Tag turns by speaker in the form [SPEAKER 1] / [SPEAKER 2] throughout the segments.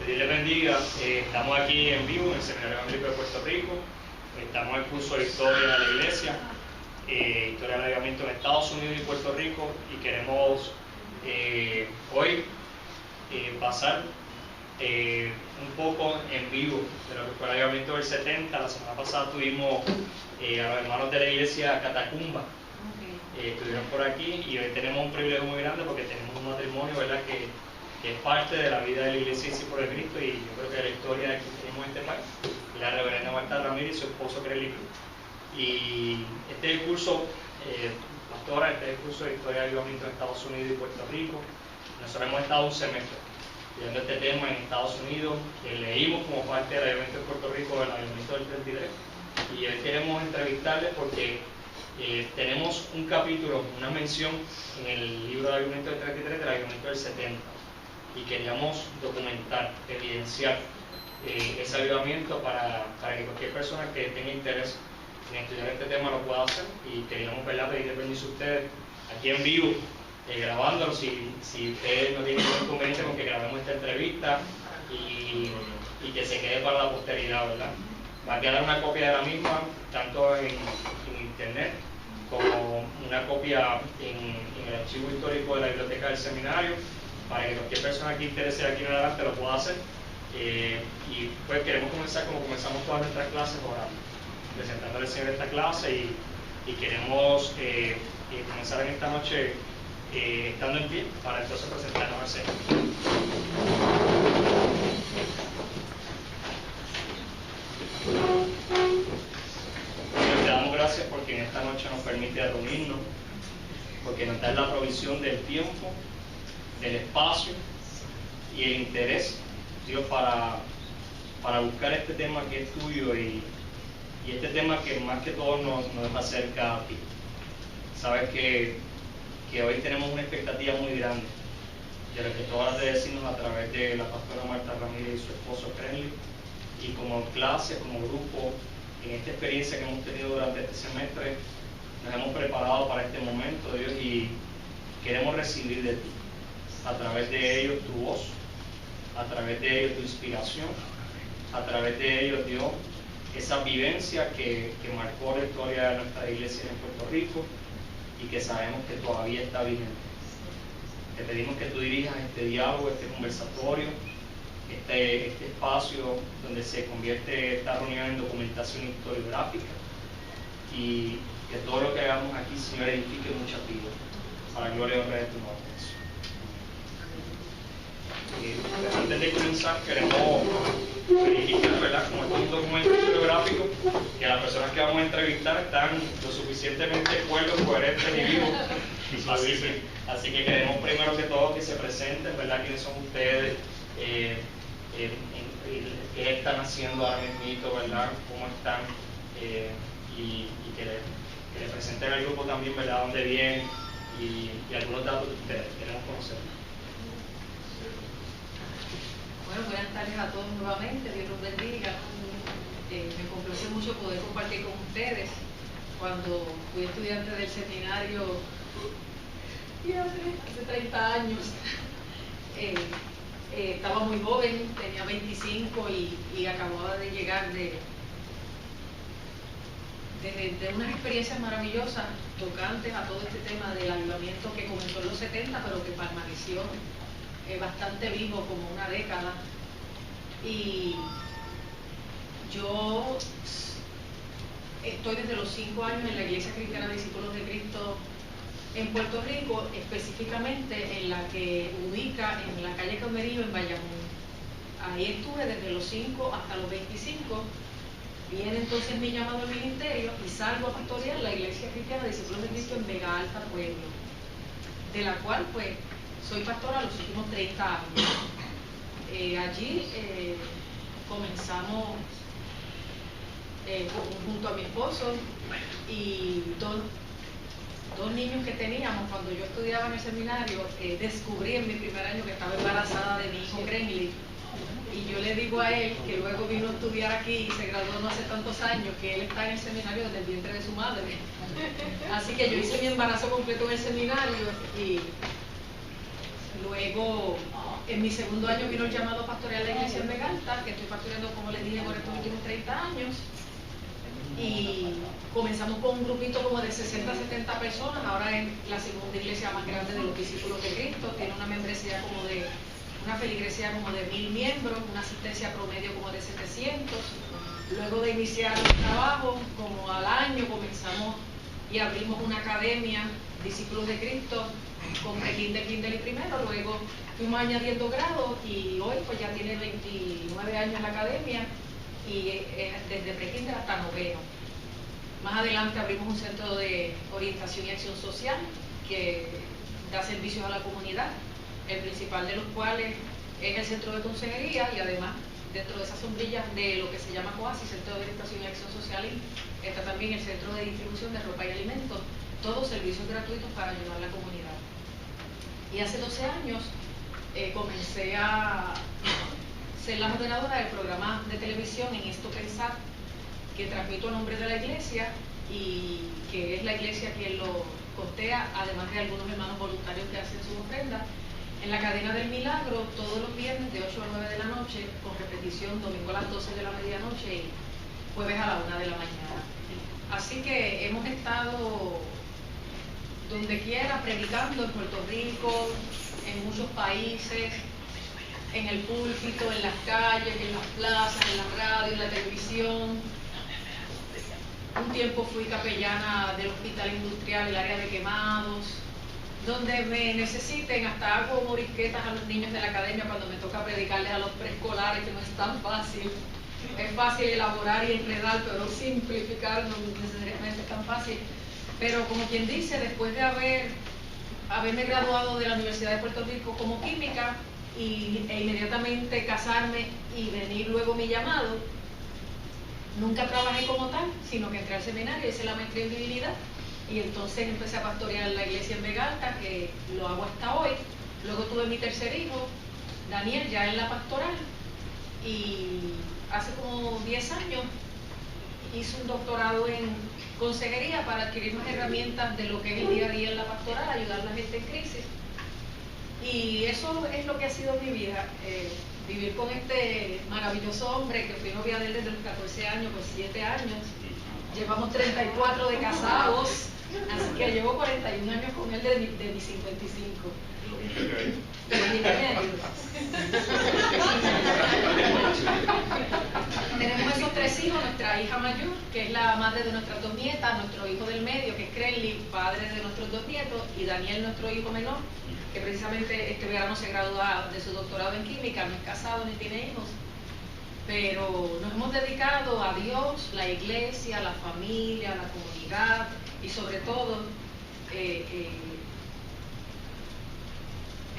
[SPEAKER 1] Dios les bendiga. Estamos aquí en vivo en el Seminario Evangélico de Puerto Rico. Estamos en el curso de Historia de la Iglesia, Historia del Avivamiento en Estados Unidos y Puerto Rico, y queremos hoy pasar un poco en vivo de lo que fue el Avivamiento del 70. La semana pasada tuvimos a los hermanos de la Iglesia Catacumba. Estuvieron por aquí y hoy tenemos un privilegio muy grande porque tenemos un matrimonio, ¿verdad?, que es parte de la vida de la Iglesia y Discípulos de Cristo, y yo creo que de la historia que tenemos en este país, la reverenda Marta Ramírez y su esposo Crelly. Y este es el curso, pastora, este es el curso de Historia del Avivamiento en Estados Unidos y Puerto Rico. Nosotros hemos estado un semestre estudiando este tema en Estados Unidos, leímos como parte del Avivamiento de Puerto Rico del Avivamiento del 33, y hoy queremos entrevistarles porque tenemos un capítulo, una mención en el libro del Avivamiento del 33 del Avivamiento del 70, y queríamos documentar, evidenciar ese avivamiento para que cualquier persona que tenga interés en estudiar este tema lo pueda hacer, y queríamos, ¿verdad?, pedirle permiso a ustedes aquí en vivo, grabándolo, si ustedes no tienen ningún inconveniente con que grabemos esta entrevista y que se quede para la posteridad, ¿verdad? Va a quedar una copia de la misma, tanto en internet como una copia en el archivo histórico de la biblioteca del seminario, para que cualquier persona que interese aquí en adelante lo pueda hacer. Y pues queremos comenzar como comenzamos todas nuestras clases, ahora presentándole al Señor esta clase, y queremos comenzar en esta noche estando en pie para entonces presentarnos al Señor. Señor, te damos gracias porque en esta noche nos permite reunirnos, porque nos da la provisión del tiempo, del espacio y el interés, Dios, para buscar este tema que es tuyo, y este tema que más que todo nos acerca a ti. Sabes que hoy tenemos una expectativa muy grande de lo que tú hablas de decirnos a través de la pastora Marta Ramírez y su esposo Crelly, y como clase, como grupo, en esta experiencia que hemos tenido durante este semestre, nos hemos preparado para este momento, Dios, y queremos recibir de ti, a través de ellos tu voz, a través de ellos tu inspiración, a través de ellos, Dios, esa vivencia que marcó la historia de nuestra iglesia en Puerto Rico y que sabemos que todavía está vigente. Te pedimos que tú dirijas este diálogo, este conversatorio, este espacio donde se convierte esta reunión en documentación historiográfica, y que todo lo que hagamos aquí, Señor, edifique muchas vidas, para la gloria y honra de tu nombre. Antes de comenzar, queremos verificar, ¿verdad?, como es un documento historiográfico, que las personas que vamos a entrevistar están lo suficientemente cuerdos, coherentes y vivos. Así que queremos primero que todo que se presenten, ¿verdad?, quiénes son ustedes, qué están haciendo ahora mismo, ¿verdad?, cómo están, y que le presenten al grupo también, ¿verdad?, dónde vienen y algunos datos que ustedes queremos conocer.
[SPEAKER 2] Bueno, buenas tardes a todos nuevamente, Dios los bendiga. Me complace mucho poder compartir con ustedes. Cuando fui estudiante del seminario, hace 30 años, estaba muy joven, tenía 25 y acababa de llegar de unas experiencias maravillosas tocantes a todo este tema del avivamiento que comenzó en los 70, pero que permaneció bastante vivo como una década. Y yo estoy desde los 5 años en la Iglesia Cristiana Discípulos de Cristo en Puerto Rico, específicamente en la que ubica en la calle Camerillo en Bayamón. Ahí estuve desde los 5 hasta los 25. Viene entonces mi llamado al ministerio y salgo a pastorear la Iglesia Cristiana Discípulos de Cristo en Vega Alta, Pueblo, de la cual pues soy pastora los últimos 30 años. Allí comenzamos junto a mi esposo y dos niños que teníamos cuando yo estudiaba en el seminario. Descubrí en mi primer año que estaba embarazada de mi hijo Crelly, y yo le digo a él, que luego vino a estudiar aquí y se graduó no hace tantos años, que él está en el seminario desde el vientre de su madre. Así que yo hice mi embarazo completo en el seminario, y luego En mi segundo año vino el llamado pastoreal de la iglesia en Vegalta, que estoy pastoreando, como les dije, por estos últimos 30 años. Y comenzamos con un grupito como de 60 a 70 personas. Ahora es la segunda iglesia más grande de los discípulos de Cristo. Tiene una membresía como de, una feligresía como de 1000 miembros, una asistencia promedio como de 700. Luego de iniciar el trabajo, como al año comenzamos y abrimos una academia, Discípulos de Cristo, con pre-kinder, kinder y primero. Luego fuimos añadiendo grados y hoy pues ya tiene 29 años la academia y desde pre-kinder hasta noveno. Más adelante abrimos un centro de orientación y acción social que da servicios a la comunidad, el principal de los cuales es el centro de consejería y además dentro de esa sombrilla de lo que se llama COASI, Centro de Orientación y Acción Social, está también el Centro de Distribución de Ropa y Alimentos, todos servicios gratuitos para ayudar a la comunidad. Y hace 12 años comencé a ser la moderadora del programa de televisión En Esto Pensar, que transmito a nombre de la iglesia y que es la iglesia quien lo costea, además de algunos hermanos voluntarios que hacen sus ofrendas, en la cadena del Milagro todos los viernes de 8 a 9 de la noche, con repetición domingo a las 12 de la medianoche y jueves a la 1 de la mañana. Así que hemos estado donde quiera, predicando en Puerto Rico, en muchos países, en el púlpito, en las calles, en las plazas, en la radio, en la televisión. Un tiempo fui capellana del Hospital Industrial, el área de quemados, donde me necesiten, hasta hago morisquetas a los niños de la academia cuando me toca predicarles a los preescolares, que no es tan fácil. Es fácil elaborar y enredar, pero simplificar no necesariamente es tan fácil. Pero como quien dice, después de haberme graduado de la Universidad de Puerto Rico como química e inmediatamente casarme y venir luego mi llamado, nunca trabajé como tal, sino que entré al seminario, hice la maestría en divinidad y entonces empecé a pastorear la iglesia en Vegalta, que lo hago hasta hoy. Luego tuve mi tercer hijo, Daniel, ya en la pastoral, y hace como 10 años hice un doctorado en consejería para adquirir más herramientas de lo que es el día a día en la pastoral, ayudar a la gente en crisis. Y eso es lo que ha sido mi vida, vivir con este maravilloso hombre que fui novia de él desde los 14 años, pues 7 años. Llevamos 34 de casados, así que llevo 41 años con él de mis 55. Tenemos esos 3 hijos, nuestra hija mayor, que es la madre de nuestras 2 nietas, nuestro hijo del medio, que es Crenly, padre de nuestros 2 nietos, y Daniel, nuestro hijo menor, que precisamente este verano se gradúa de su doctorado en química, no es casado ni tiene hijos, pero nos hemos dedicado a Dios, la iglesia, la familia, la comunidad y sobre todo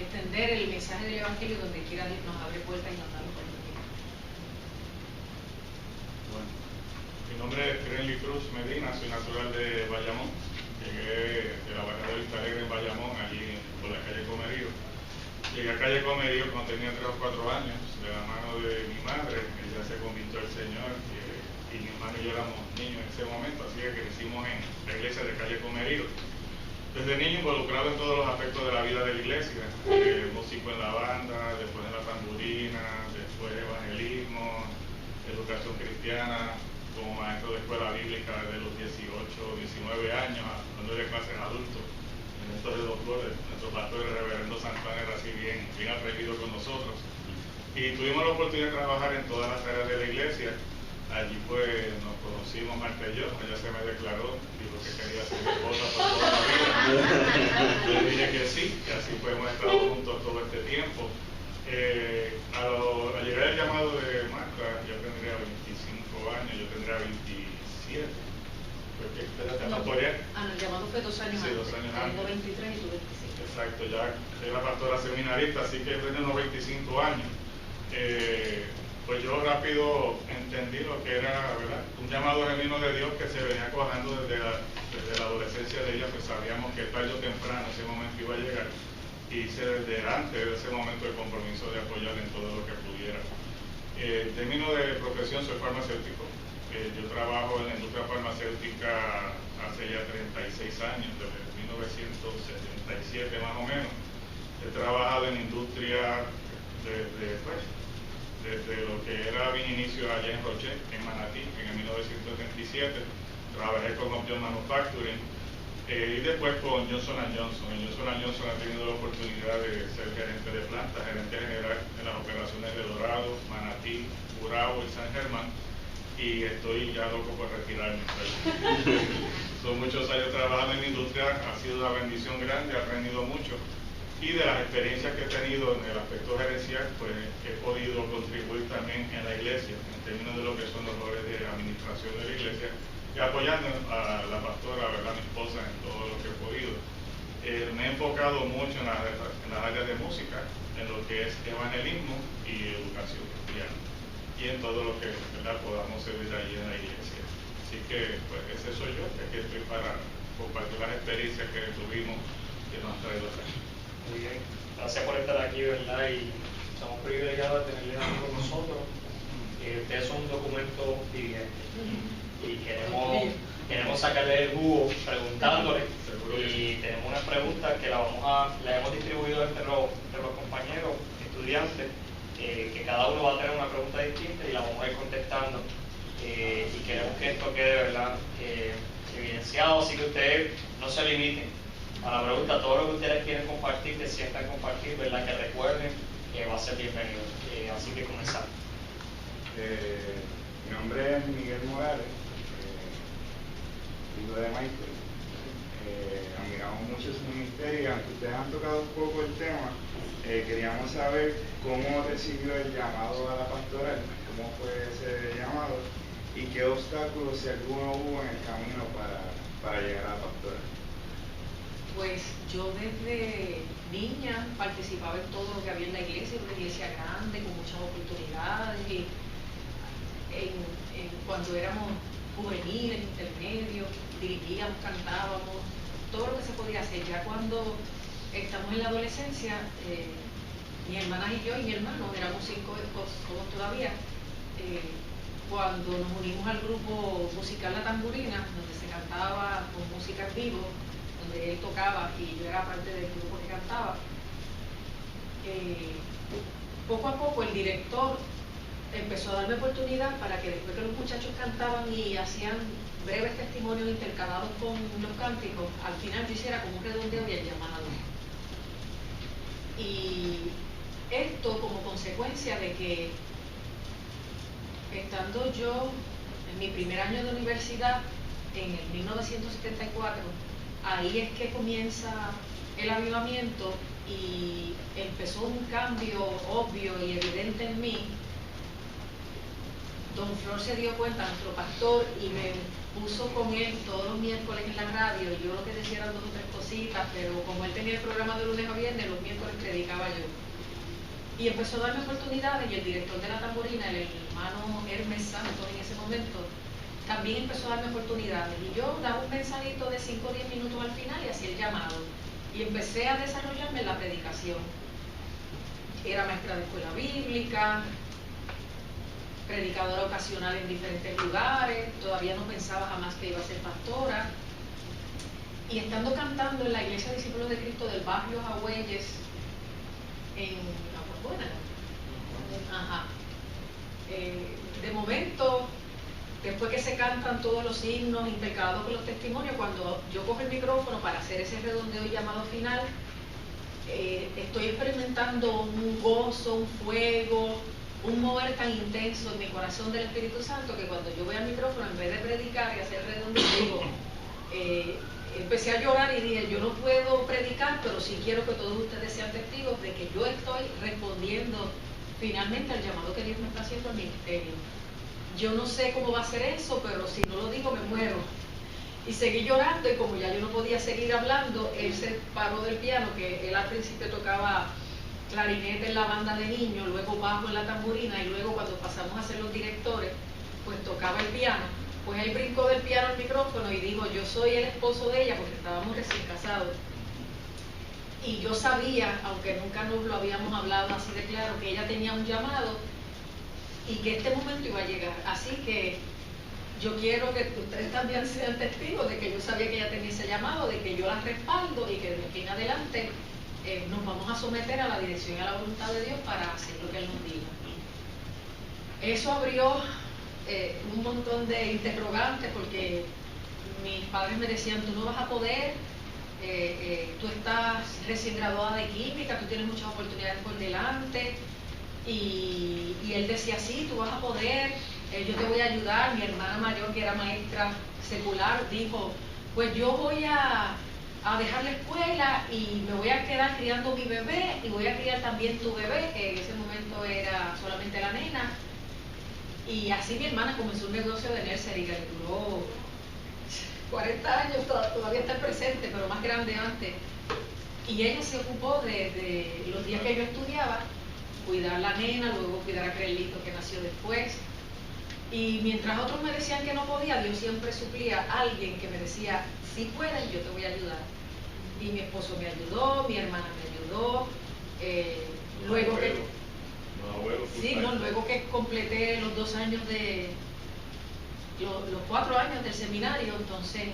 [SPEAKER 2] extender el mensaje del Evangelio donde quiera Dios nos abre puertas y nos da los oportunidades.
[SPEAKER 3] Bueno, mi nombre es Crenly Cruz Medina, soy natural de Bayamón. Llegué de la barriada de Vista Alegre en Bayamón, allí por la calle Comerío. Llegué a calle Comerío cuando tenía 3 o 4 años, de la mano de mi madre. Ella se convirtió al Señor y mi hermano y yo éramos niños en ese momento, así que crecimos en la iglesia de calle Comerío. Desde niño involucrado en todos los aspectos de la vida de la iglesia, músico en la banda, después en la tamburina, después evangelismo, educación cristiana, como maestro de escuela bíblica desde los 18 o 19 años, dándole clases a adultos en estos de doctores. Nuestro pastor, el reverendo Santana, era así bien atrevido con nosotros. Y tuvimos la oportunidad de trabajar en todas las áreas de la iglesia. Allí pues nos conocimos Marta y yo, ella se me declaró, dijo que quería ser mi esposa por toda la vida. Yo le dije que sí, que así pues hemos estado juntos todo este tiempo. Al llegar el llamado de Marta, yo tendría 25 años, yo tendría 27. Porque espérate,
[SPEAKER 2] no, el llamado fue 2 años
[SPEAKER 3] sí,
[SPEAKER 2] antes.
[SPEAKER 3] 2 años antes.
[SPEAKER 2] Tengo 23 y tú 25.
[SPEAKER 3] Exacto, ya era pastora seminarista, así que tenía unos 25 años. Pues yo rápido entendí lo que era, ¿verdad?, un llamado genuino de Dios que se venía cuajando desde la adolescencia de ella, pues sabíamos que tarde o temprano ese momento iba a llegar. Y hice desde antes de ese momento el compromiso de apoyar en todo lo que pudiera. En términos de profesión, soy farmacéutico. Yo trabajo en la industria farmacéutica hace ya 36 años, desde 1977 más o menos. He trabajado en industria desde lo que era mi inicio allá en Roche, en Manatí, en el 1977. Trabajé con Option Manufacturing y después con Johnson & Johnson. En Johnson & Johnson he tenido la oportunidad de ser gerente de planta, gerente general en las operaciones de Dorado, Manatí, Gurabo y San Germán, y estoy ya loco por retirarme. Son muchos años trabajando en la industria, ha sido una bendición grande, he aprendido mucho, y de las experiencias que he tenido en el aspecto gerencial, pues he podido contribuir también en la iglesia, en términos de lo que son los roles de administración de la iglesia, y apoyando a la pastora, ¿verdad?, mi esposa, en todo lo que he podido. Me he enfocado mucho en las áreas de música, en lo que es evangelismo y educación cristiana, y en todo lo que, ¿verdad?, podamos servir allí en la iglesia. Así que, pues, ese soy yo, que aquí estoy para compartir las experiencias que tuvimos que nos han traído acá.
[SPEAKER 1] Muy bien, gracias por estar aquí, ¿verdad? Y somos privilegiados de tenerles aquí con nosotros. Ustedes son un documento viviente y queremos sacarle el jugo preguntándoles. Y tenemos unas preguntas que las hemos distribuido entre los compañeros, estudiantes, que cada uno va a tener una pregunta distinta y la vamos a ir contestando. Y queremos que esto quede, ¿verdad?, evidenciado, así que ustedes no se limiten a la pregunta. Todo lo que ustedes quieren compartir, que sientan compartir, ¿verdad?, que recuerden que va a ser bienvenido. Así que comenzamos.
[SPEAKER 4] Mi nombre es Miguel Morales, hijo de Michael. Admiramos mucho su ministerio, aunque ustedes han tocado un poco el tema. Queríamos saber cómo recibió el llamado a la pastoral, cómo fue ese llamado y qué obstáculos, si alguno, hubo en el camino para llegar a la pastoral.
[SPEAKER 2] Pues yo desde niña participaba en todo lo que había en la iglesia, una iglesia grande, con muchas oportunidades, y cuando éramos juveniles, intermedios, dirigíamos, cantábamos, todo lo que se podía hacer. Ya cuando estamos en la adolescencia, mi hermana y yo y mi hermano, éramos 5 todos todavía, cuando nos unimos al grupo musical La Tamburina, donde se cantaba con música en vivo, donde él tocaba y yo era parte del grupo que cantaba, poco a poco el director empezó a darme oportunidad para que después que los muchachos cantaban y hacían breves testimonios intercalados con los cánticos, al final yo hiciera como un redondeo y el llamado. Y esto como consecuencia de que, estando yo en mi primer año de universidad, en el 1974, ahí es que comienza el avivamiento y empezó un cambio obvio y evidente en mí. Don Flor se dio cuenta, nuestro pastor, y me puso con él todos los miércoles en la radio. Yo lo que decía eran 2 o 3 cositas, pero como él tenía el programa de lunes a viernes, los miércoles predicaba yo. Y empezó a darme oportunidades, y el director de La Tamborina, el hermano Hermes Santos en ese momento, también empezó a darme oportunidades. Y yo daba un mensajito de 5 o 10 minutos al final y hacía el llamado. Y empecé a desarrollarme en la predicación. Era maestra de escuela bíblica, predicadora ocasional en diferentes lugares, todavía no pensaba jamás que iba a ser pastora. Y estando cantando en la Iglesia Discípulos de Cristo del barrio Jagüeyes, en Aguabuena, de momento, después que se cantan todos los himnos intercalados con los testimonios, cuando yo cojo el micrófono para hacer ese redondeo y llamado final, estoy experimentando un gozo, un fuego, un mover tan intenso en mi corazón del Espíritu Santo, que cuando yo voy al micrófono, en vez de predicar y hacer redondeo, digo, empecé a llorar y dije, yo no puedo predicar, pero sí quiero que todos ustedes sean testigos de que yo estoy respondiendo finalmente al llamado que Dios me está haciendo al ministerio. Yo no sé cómo va a ser eso, pero si no lo digo me muero. Y seguí llorando, y como ya yo no podía seguir hablando, él se paró del piano, que él al principio tocaba clarinete en la banda de niños, luego bajo en la tamborina, y luego cuando pasamos a ser los directores, pues tocaba el piano. Pues él brincó del piano al micrófono y dijo, yo soy el esposo de ella, porque estábamos recién casados. Y yo sabía, aunque nunca nos lo habíamos hablado así de claro, que ella tenía un llamado y que este momento iba a llegar. Así que yo quiero que ustedes también sean testigos de que yo sabía que ella tenía ese llamado, de que yo la respaldo y que de aquí en adelante nos vamos a someter a la dirección y a la voluntad de Dios para hacer lo que Él nos diga. Eso abrió un montón de interrogantes, porque mis padres me decían, tú no vas a poder, tú estás recién graduada de química, tú tienes muchas oportunidades por delante, y él decía, sí, tú vas a poder, yo te voy a ayudar. Mi hermana mayor, que era maestra secular, dijo, pues yo voy a dejar la escuela y me voy a quedar criando mi bebé y voy a criar también tu bebé, que en ese momento era solamente la nena. Y así mi hermana comenzó un negocio de nursery que le duró 40 años, todavía está presente, pero más grande antes. Y ella se ocupó de los días que yo estudiaba, cuidar a la nena, luego cuidar a Crelito, que nació después. Y mientras otros me decían que no podía, Dios siempre suplía a alguien que me decía, si puedes, yo te voy a ayudar. Y mi esposo me ayudó, mi hermana me ayudó, luego que... Sí, no, luego que completé los 2 años los 4 años del seminario, entonces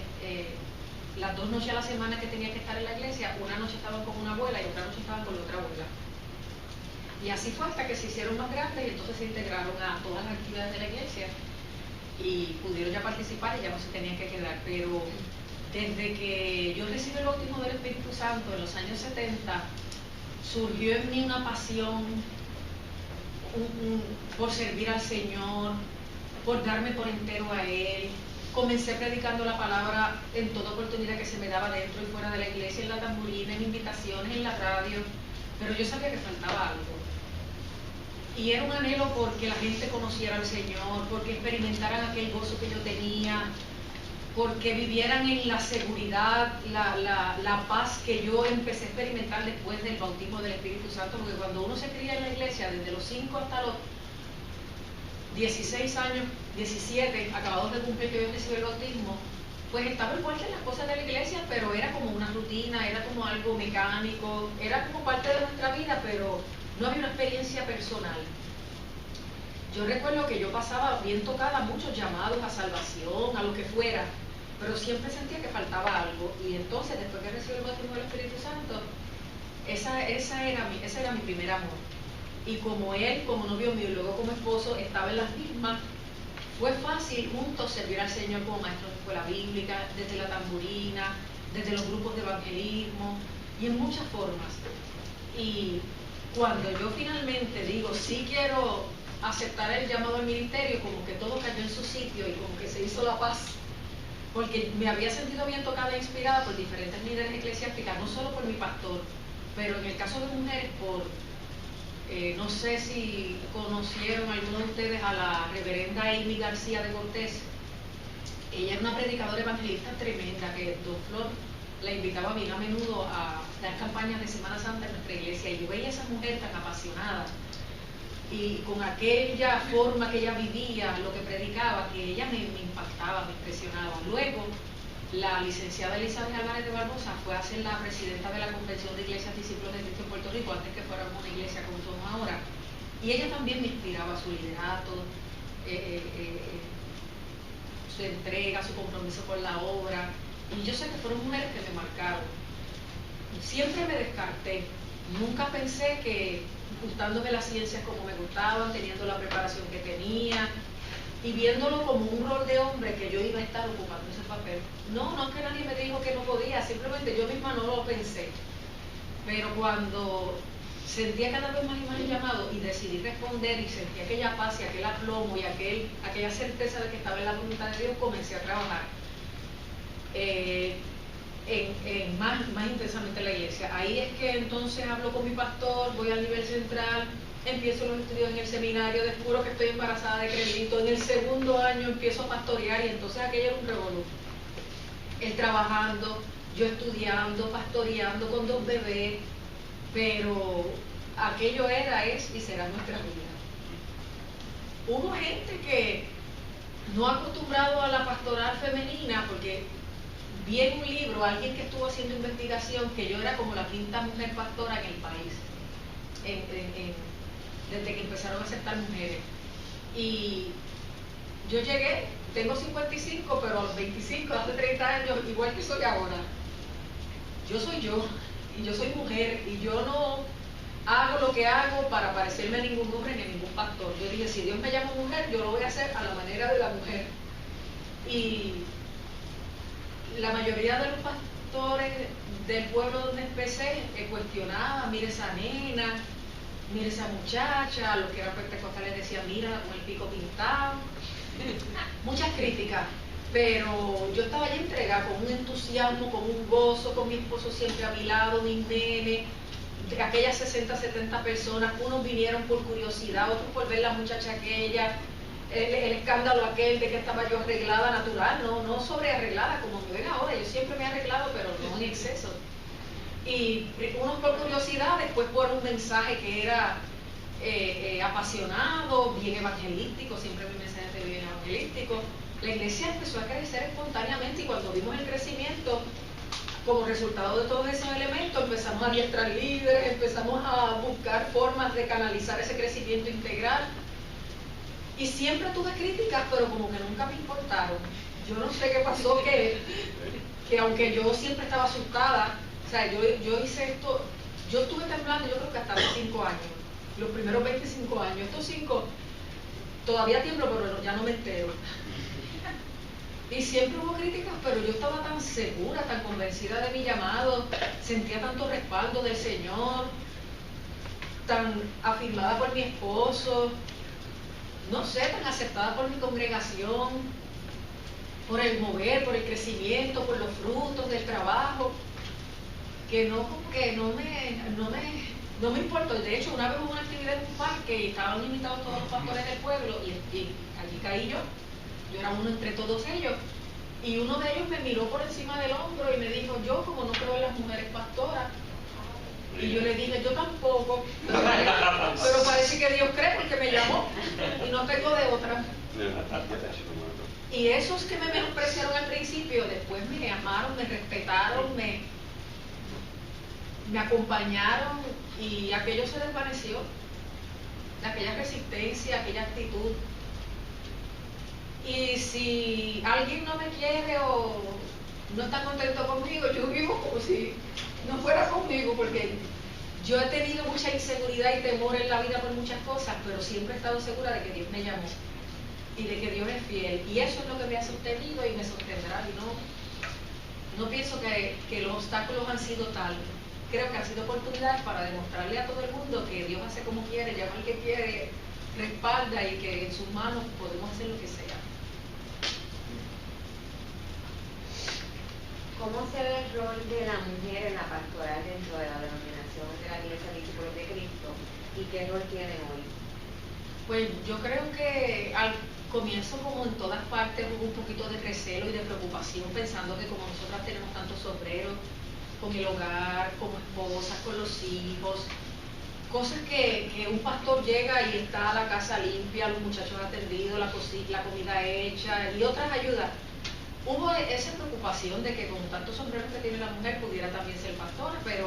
[SPEAKER 2] las 2 noches a la semana que tenía que estar en la iglesia, una noche estaban con una abuela y otra noche estaban con la otra abuela. Y así fue hasta que se hicieron más grandes y entonces se integraron a todas las actividades de la iglesia y pudieron ya participar y ya no se tenían que quedar. Pero desde que yo recibí el bautismo del Espíritu Santo en los años 70, surgió en mí una pasión por servir al Señor, por darme por entero a Él. Comencé predicando la palabra en toda oportunidad que se me daba dentro y fuera de la iglesia, en la tamborina, en invitaciones, en la radio, pero yo sabía que faltaba algo. Y era un anhelo porque la gente conociera al Señor, porque experimentaran aquel gozo que yo tenía, porque vivieran en la seguridad, la paz que yo empecé a experimentar después del bautismo del Espíritu Santo, porque cuando uno se cría en la iglesia, desde los 5 hasta los 16 años, 17, acabados de cumplir que yo recibí el bautismo, pues estaba igual que las cosas de la iglesia, pero era como una rutina, era como algo mecánico, era como parte de nuestra vida, pero no había una experiencia personal. Yo recuerdo que yo pasaba bien tocada, muchos llamados a salvación, a lo que fuera, pero siempre sentía que faltaba algo. Y entonces, después que recibí el bautismo del Espíritu Santo, ese era mi primer amor. Y como él, como novio mío y luego como esposo, estaba en las mismas, fue fácil juntos servir al Señor como maestros de escuela bíblica, desde la tamborina, desde los grupos de evangelismo y en muchas formas. Y cuando yo finalmente digo, sí quiero aceptar el llamado al ministerio, como que todo cayó en su sitio y como que se hizo la paz, porque me había sentido bien tocada e inspirada por diferentes líderes eclesiásticas, no solo por mi pastor, pero en el caso de mujeres por... no sé si conocieron algunos de ustedes a la reverenda Amy García de Cortés. Ella es una predicadora evangelista tremenda que Don Flor la invitaba bien a menudo a dar campañas de Semana Santa en nuestra iglesia, y yo veía a esa mujer tan apasionada y con aquella forma que ella vivía, lo que predicaba, que ella me impactaba, me impresionaba. Luego, la licenciada Elizabeth Álvarez de Barbosa fue a ser la presidenta de la Convención de Iglesias Discípulos de Cristo en Puerto Rico, antes que fuéramos una iglesia como somos ahora. Y ella también me inspiraba, su liderato, su entrega, su compromiso con la obra. Y yo sé que fueron mujeres que me marcaron. Siempre me descarté. Nunca pensé que, gustándome las ciencias como me gustaban, teniendo la preparación que tenía, y viéndolo como un rol de hombre, que yo iba a estar ocupando ese papel. No es que nadie me dijo que no podía, simplemente yo misma no lo pensé. Pero cuando sentía cada vez más y más el llamado y decidí responder y sentí aquella paz y aquel aplomo y aquella certeza de que estaba en la voluntad de Dios, comencé a trabajar más intensamente en la iglesia. Ahí es que entonces hablo con mi pastor, voy al nivel central, empiezo los estudios en el seminario, descubro que estoy embarazada de Crelito, en el segundo año empiezo a pastorear y entonces aquello era un revolú. Él trabajando, yo estudiando, pastoreando con 2 bebés, pero aquello era, es y será nuestra vida. Hubo gente que no acostumbrado a la pastoral femenina, porque vi en un libro a alguien que estuvo haciendo investigación que yo era como la 5ª mujer pastora en el país, desde que empezaron a aceptar mujeres. Y yo llegué, tengo 55, pero a los 25, hace 30 años, igual que soy ahora. Yo soy yo, y yo soy mujer, y yo no hago lo que hago para parecerme a ningún hombre ni a ningún pastor. Yo dije, si Dios me llama mujer, yo lo voy a hacer a la manera de la mujer. Y la mayoría de los pastores del pueblo donde empecé cuestionaban, mire esa nena, mire esa muchacha, los que eran pentecostales decían, mira, con el pico pintado. Muchas críticas, pero yo estaba allí entregada con un entusiasmo, con un gozo, con mi esposo siempre a mi lado, mis nenes, de aquellas 60, 70 personas. Unos vinieron por curiosidad, otros por ver la muchacha aquella, el escándalo aquel de que estaba yo arreglada natural, no sobre arreglada como me ven ahora. Yo siempre me he arreglado, pero no en exceso. Y unos por curiosidad, después por un mensaje que era apasionado, bien evangelístico. Siempre mi mensaje es bien evangelístico. La iglesia empezó a crecer espontáneamente, y cuando vimos el crecimiento como resultado de todos esos elementos, empezamos a adiestrar líderes, empezamos a buscar formas de canalizar ese crecimiento integral. Y siempre tuve críticas, pero como que nunca me importaron. Yo no sé qué pasó, que aunque yo siempre estaba asustada, o sea, yo hice esto, yo estuve temblando, yo creo que hasta los 5 años, los primeros 25 años. Estos 5 todavía tiemblo, pero ya no me entero. Y siempre hubo críticas, pero yo estaba tan segura, tan convencida de mi llamado, sentía tanto respaldo del Señor, tan afirmada por mi esposo, no sé, tan aceptada por mi congregación, por el mover, por el crecimiento, por los frutos del trabajo, que no me importó. De hecho, una vez hubo una actividad en un parque y estaban invitados todos los pastores del pueblo, y allí caí yo era uno entre todos ellos, y uno de ellos me miró por encima del hombro y me dijo, yo como no creo en las mujeres pastoras. Y yo le dije, yo tampoco, pero parece que Dios cree porque me llamó y no tengo de otra. Y esos que me menospreciaron al principio, después me amaron, me respetaron, me acompañaron, y aquello se desvaneció, aquella resistencia, aquella actitud. Y si alguien no me quiere o no está contento conmigo, yo vivo como si no fuera conmigo, porque yo he tenido mucha inseguridad y temor en la vida por muchas cosas, pero siempre he estado segura de que Dios me llamó y de que Dios es fiel, y eso es lo que me ha sostenido y me sostendrá. Y no pienso que los obstáculos han sido tal. Creo que han sido oportunidades para demostrarle a todo el mundo que Dios hace como quiere, llama al que quiere, respalda, y que en sus manos podemos hacer lo que sea.
[SPEAKER 5] ¿Cómo se ve el rol de la mujer en la pastoral dentro de la denominación de la Iglesia Discípulos de Cristo, y qué rol tienen hoy?
[SPEAKER 2] Pues yo creo que al comienzo, como en todas partes, hubo un poquito de recelo y de preocupación, pensando que como nosotras tenemos tantos sombreros con el hogar, como esposas, con los hijos, cosas que un pastor llega y está la casa limpia, los muchachos atendidos, la comida hecha y otras ayudas. Hubo esa preocupación de que con tantos sombreros que tiene la mujer pudiera también ser pastora, pero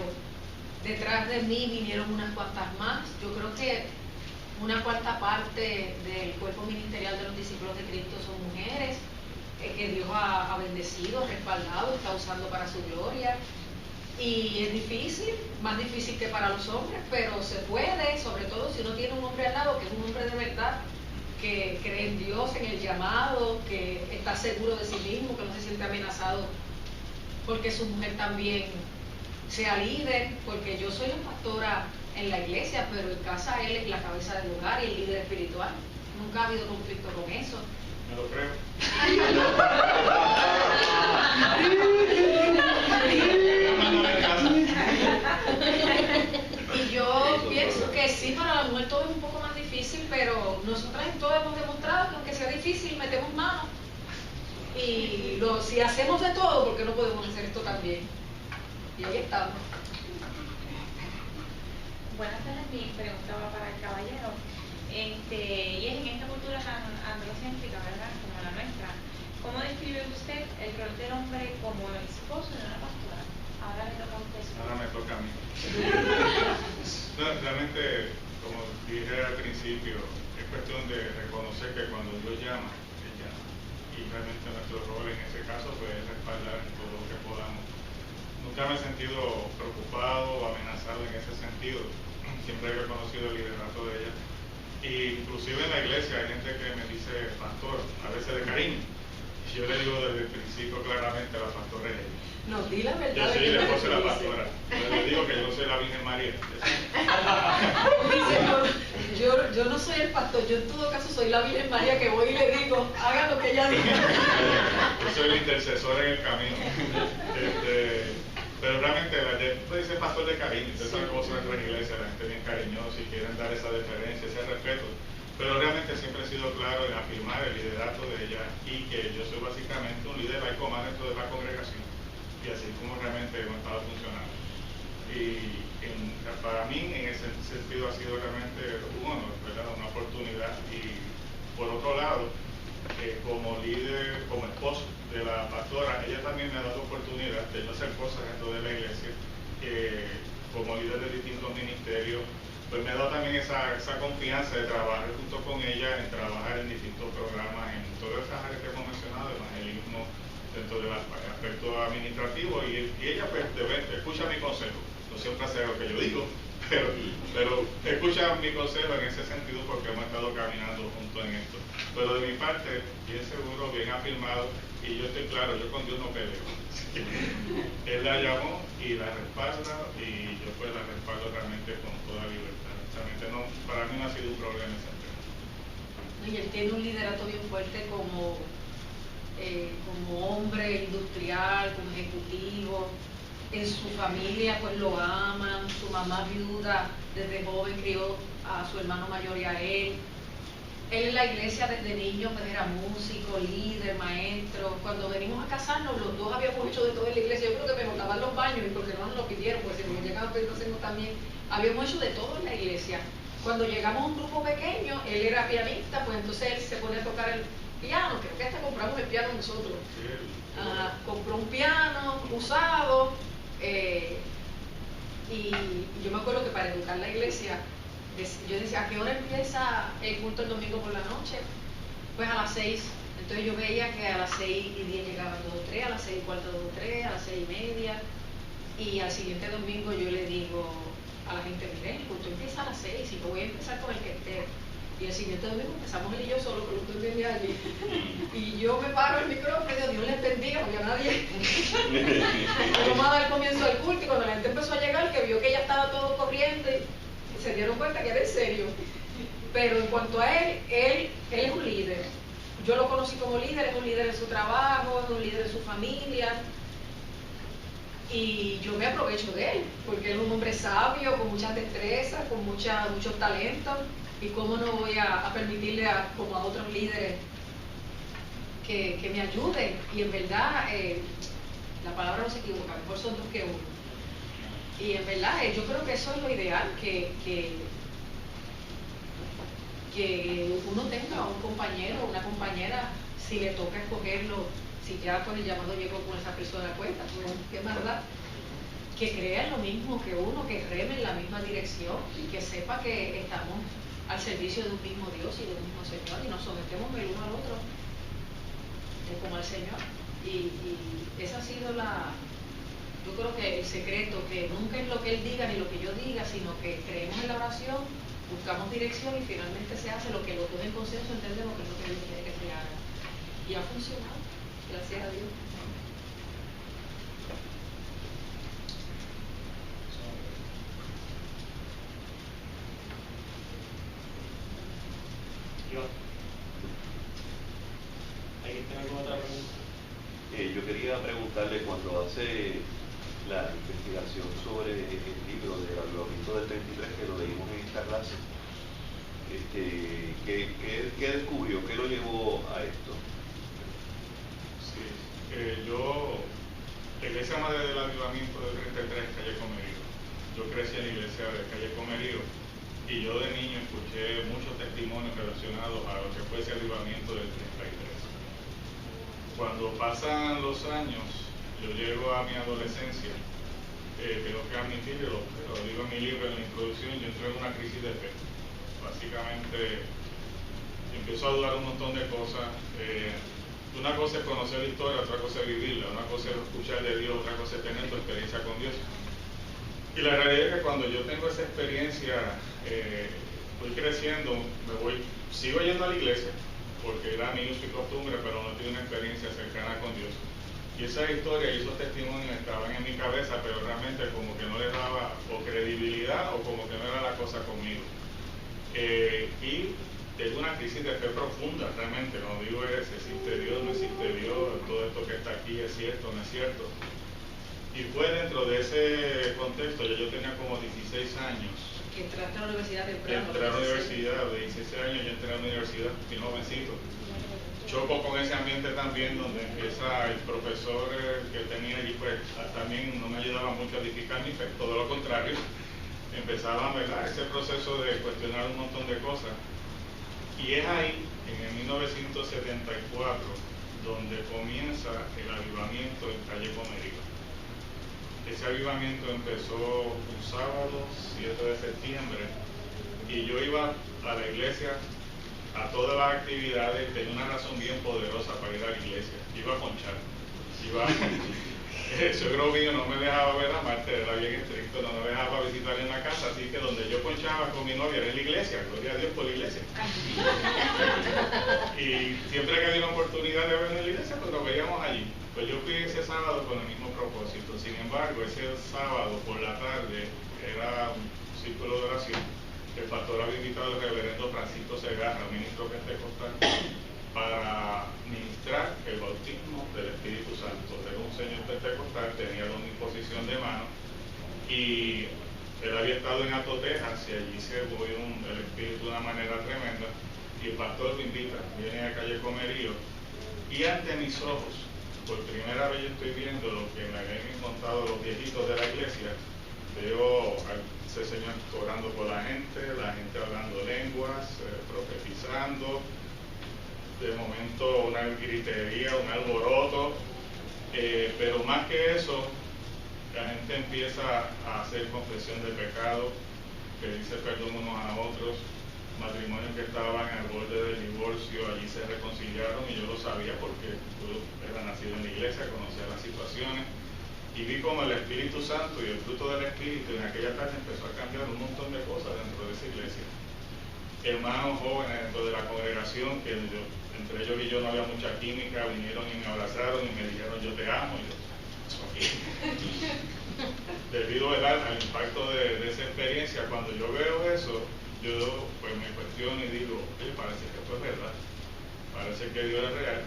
[SPEAKER 2] detrás de mí vinieron unas cuantas más. Yo creo que una cuarta parte del cuerpo ministerial de los discípulos de Cristo son mujeres, que Dios ha bendecido, respaldado, está usando para su gloria. Y es difícil, más difícil que para los hombres, pero se puede, sobre todo si uno tiene un hombre al lado que es un hombre de verdad, que cree en Dios, en el llamado, que está seguro de sí mismo, que no se siente amenazado porque su mujer también sea líder, porque yo soy la pastora en la iglesia, pero en casa él es la cabeza del hogar y el líder espiritual. Nunca ha habido conflicto con eso.
[SPEAKER 3] No lo creo.
[SPEAKER 2] Y yo pienso que sí, para la mujer todo es un poco más difícil, pero nosotras en todo hemos demostrado que aunque sea difícil, metemos manos. Y si hacemos de todo, ¿por qué no podemos hacer esto también? Y ahí estamos.
[SPEAKER 6] Buenas tardes, mi pregunta va para el caballero. Y es en esta cultura tan androcéntrica, ¿verdad?, como la nuestra, ¿cómo describe usted el rol del hombre como el esposo de una pastora? Ahora le toca a usted.
[SPEAKER 3] Ahora me toca a mí. No, realmente, como dije al principio, es cuestión de reconocer que cuando Dios llama, Él llama. Y realmente nuestro rol en ese caso pues, es respaldar en todo lo que podamos nunca me he sentido preocupado o amenazado en ese sentido. Siempre he reconocido el liderato de ella. Y inclusive en la iglesia hay gente que me dice pastor, a veces de cariño. Y yo le digo desde el principio claramente, la pastora es ella.
[SPEAKER 2] No, di la verdad.
[SPEAKER 3] Yo soy el esposo de la pastora. Yo le digo que yo no soy la Virgen María.
[SPEAKER 2] Yo no soy el pastor, yo en todo caso soy la Virgen María que voy y le digo, haga lo que ella diga.
[SPEAKER 3] Yo soy el intercesor en el camino. Pero realmente la gente dice pastor de cariño, ustedes saben cómo son nuestras iglesias, la gente bien cariñosa y quieren dar esa deferencia, ese respeto. Pero realmente siempre he sido claro en afirmar el liderato de ella y que yo soy básicamente un líder laicomán dentro de la congregación. Y así como realmente hemos estado funcionando. Y para mí en ese sentido ha sido realmente un honor, ¿verdad? Una oportunidad. Y por otro lado, como líder, como esposo de la pastora, ella también me ha dado oportunidad de yo hacer cosas dentro de la iglesia, como líder de distintos ministerios, pues me ha dado también esa confianza de trabajar junto con ella, en trabajar en distintos programas, en todas esas áreas que hemos mencionado, evangelismo, dentro del aspecto administrativo, y ella pues escucha mi consejo, no siempre hace lo que yo digo, pero escucha mi consejo en ese sentido porque hemos estado caminando juntos en esto. Pero de mi parte, bien seguro, bien afirmado, y yo estoy claro, yo con Dios no peleo. Él la llamó y la respalda, y yo pues la respaldo realmente con toda libertad. Realmente no, para mí no ha sido un problema ese tema.
[SPEAKER 2] Y él tiene un liderato bien fuerte como hombre industrial, como ejecutivo. En su familia pues lo aman, su mamá viuda desde joven crió a su hermano mayor y a él. Él en la iglesia desde niño pues era músico, líder, maestro. Cuando venimos a casarnos los dos habíamos hecho de todo en la iglesia. Yo creo que me botaban los baños y porque no nos lo pidieron, porque si nos llegaban a pedir hacemos también. Habíamos hecho de todo en la iglesia. Cuando llegamos a un grupo pequeño, él era pianista, pues entonces él se pone a tocar el piano. Creo que hasta compramos el piano nosotros. Compró un piano usado. Y yo me acuerdo que para educar la iglesia, yo decía, ¿a qué hora empieza el culto el domingo por la noche? Pues a las 6. Entonces yo veía que a las 6:10 llegaban 2 o 3, a las 6:15 2 o 3, a las 6:30. Y al siguiente domingo yo le digo a la gente, mire, el culto empieza a las 6 y yo voy a empezar con el que esté. Y el siguiente domingo empezamos él y yo solo, con los que venía allí. Y yo me paro el micrófono y digo, Dios les bendiga, no había nadie. Vamos a dar comienzo al culto, y cuando la gente empezó a llegar, que vio que ya estaba todo corriendo, y se dieron cuenta que era en serio. Pero en cuanto a él es un líder. Yo lo conocí como líder, es un líder en su trabajo, es un líder en su familia. Y yo me aprovecho de él, porque él es un hombre sabio, con muchas destrezas, con muchos talentos. Y cómo no voy a permitirle como a otros líderes que me ayuden. Y en verdad, la palabra no se equivoca, mejor son dos que uno. Y en verdad, yo creo que eso es lo ideal, que uno tenga un compañero o una compañera, si le toca escogerlo, si ya pues el llamado llegó con esa persona a cuenta, pues qué más da. Que crea lo mismo que uno, que reme en la misma dirección y que sepa que estamos al servicio de un mismo Dios y de un mismo Señor, y nos sometemos el uno al otro como al Señor. Y esa ha sido yo creo que el secreto, que nunca es lo que Él diga ni lo que yo diga, sino que creemos en la oración, buscamos dirección y finalmente se hace lo que los dos en consenso entendemos que es lo que Dios quiere que se haga. Y ha funcionado, gracias a Dios.
[SPEAKER 1] ¿Alguien tiene alguna otra pregunta?
[SPEAKER 7] Yo quería preguntarle, cuando hace la investigación sobre el libro del Avivamiento del 33, que lo leímos en esta clase, ¿qué descubrió? ¿Qué lo llevó a esto?
[SPEAKER 3] Sí, la iglesia madre del Avivamiento del 33, calle Comerío. Yo crecí en la iglesia de calle Comerío. Y yo de niño escuché muchos testimonios relacionados a lo que fue ese avivamiento del 33. Cuando pasan los años, yo llego a mi adolescencia, tengo que admitirlo, lo digo en mi libro, en la introducción, yo entré en una crisis de fe. Básicamente, empiezo a dudar un montón de cosas. una cosa es conocer la historia, otra cosa es vivirla, una cosa es escuchar de Dios, otra cosa es tener tu experiencia con Dios. Y la realidad es que cuando yo tengo esa experiencia, voy creciendo, sigo yendo a la iglesia, porque era mi uso y costumbre, pero no tuve una experiencia cercana con Dios. Y esa historia y esos testimonios estaban en mi cabeza, pero realmente como que no le daba o credibilidad o como que no era la cosa conmigo. Y tengo una crisis de fe profunda, realmente. No digo existe Dios, no existe Dios, todo esto que está aquí es cierto, no es cierto. Y fue dentro de ese contexto, yo tenía como 16 años.
[SPEAKER 2] Entraste a la universidad temprano.
[SPEAKER 3] Entré a la universidad, de 16 años yo entré a la universidad, fui jovencito. Choco con ese ambiente también donde empieza el profesor que tenía allí, pues también no me ayudaba mucho a edificar mi fe, todo lo contrario. Empezaba, ¿verdad?, ese proceso de cuestionar un montón de cosas. Y es ahí, en el 1974, donde comienza el avivamiento en Calle Comerío. Ese avivamiento empezó un sábado, 7 de septiembre, y yo iba a la iglesia a todas las actividades. Tenía una razón bien poderosa para ir a la iglesia. Iba a ponchar. El suegro mío no me dejaba ver a Marte, era bien estricto, no me dejaba visitar en la casa, así que donde yo ponchaba con mi novia era en la iglesia, gloria a Dios por la iglesia. Y siempre que había una oportunidad de ver en la iglesia, pues lo veíamos allí. Pues yo fui ese sábado con el mismo propósito. Sin embargo, ese sábado por la tarde era un círculo de oración. El pastor había invitado al reverendo Francisco Segarra, ministro pentecostal, para ministrar el bautismo del Espíritu Santo. Era un señor pentecostal, tenía una imposición de mano, y él había estado en Ato, Texas, y allí se movió el Espíritu de una manera tremenda, y el pastor lo invita, viene a Calle Comerío, y ante mis ojos, por primera vez yo estoy viendo lo que me habían contado los viejitos de la iglesia. Veo a ese señor orando por la gente hablando lenguas, profetizando, de momento una gritería, un alboroto, pero más que eso, la gente empieza a hacer confesión de pecado, pedirse perdón unos a otros, matrimonios que estaban al borde del divorcio, allí se reconciliaron, y yo lo sabía porque yo era nacido en la iglesia, conocía las situaciones, y vi como el Espíritu Santo y el fruto del Espíritu en aquella tarde empezó a cambiar un montón de cosas dentro de esa iglesia. Hermanos jóvenes dentro de la congregación, que entre ellos y yo no había mucha química, vinieron y me abrazaron y me dijeron yo te amo, y yo, eso aquí. Debido al impacto de esa experiencia, cuando yo veo eso, yo pues me cuestiono y digo, oye, parece que esto es verdad, parece que Dios es real,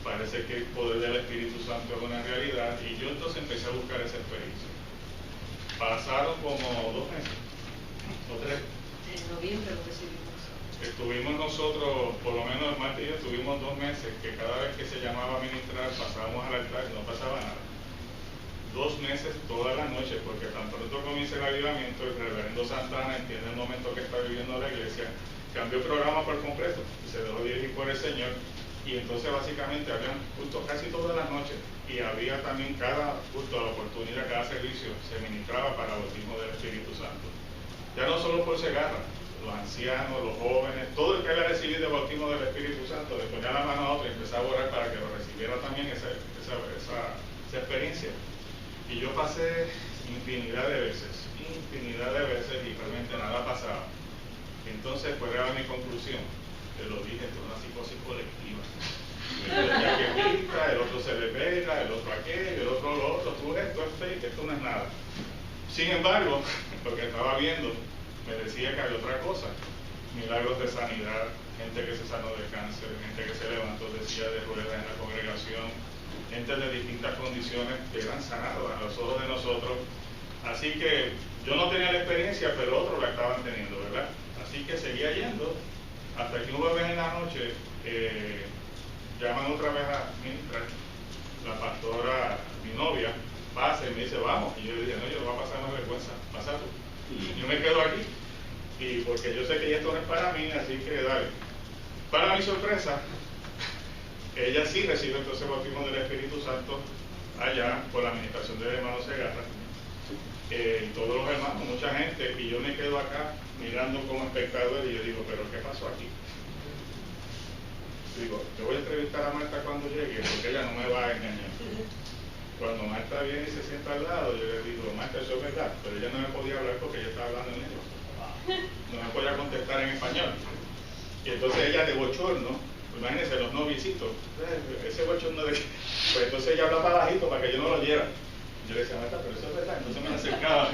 [SPEAKER 3] parece que el poder del Espíritu Santo es una realidad, y yo entonces empecé a buscar esa experiencia. Pasaron como 2 meses o 3.
[SPEAKER 2] En noviembre lo recibimos.
[SPEAKER 3] Estuvimos nosotros, por lo menos Marta y yo, estuvimos 2 meses que cada vez que se llamaba a ministrar pasábamos al altar y no pasaba nada. 2 meses toda la noche, porque tan pronto comienza el avivamiento, el reverendo Santana entiende el momento que está viviendo la iglesia, cambió el programa por completo y se dejó dirigir por el Señor, y entonces básicamente habían cultos casi todas las noches, y había también cada culto, a la oportunidad, cada servicio se ministraba para el bautismo del Espíritu Santo. Ya no solo por Segarra, los ancianos, los jóvenes, todo el que había recibido el bautismo del Espíritu Santo, le ponía la mano a otro y empezaba a orar para que lo recibiera también esa experiencia. Y yo pasé infinidad de veces, y realmente nada pasaba. Entonces, pues era mi conclusión, te lo dije, esto es una psicosis colectiva. El ya que grita, el otro se le pega, el otro aquello, el otro lo otro, tú esto es fake, esto no es nada. Sin embargo, lo que estaba viendo me decía que había otra cosa, milagros de sanidad, gente que se sanó de cáncer, gente que se levantó de silla de ruedas en la congregación, gente de distintas condiciones que eran sanados a los ojos de nosotros. Así que yo no tenía la experiencia, pero otros la estaban teniendo, ¿verdad? Así que seguía yendo, hasta que una vez en la noche llaman otra vez a ministrar, la pastora, mi novia, pasa y me dice vamos, y yo le dije no, yo no voy a pasar más vergüenza, pasa tú. Yo me quedo aquí, y porque yo sé que esto no es para mí, así que dale. Para mi sorpresa, ella sí recibe entonces el bautismo del Espíritu Santo allá por la administración del hermano Segarra, y todos los hermanos, mucha gente, y yo me quedo acá mirando como espectador, y yo digo, pero ¿qué pasó aquí? digo, yo voy a entrevistar a Marta cuando llegue porque ella no me va a engañar. Cuando Marta viene y se sienta al lado, yo le digo, Marta, eso es verdad, pero ella no me podía hablar porque ella estaba hablando en lengua. No me podía contestar en español. Y entonces ella de bochorno, imagínense los novicitos, ese bochorno de... Pues entonces ella hablaba bajito para que yo no lo oyera. Yo le decía, Marta, pero eso es verdad, entonces me acercaba.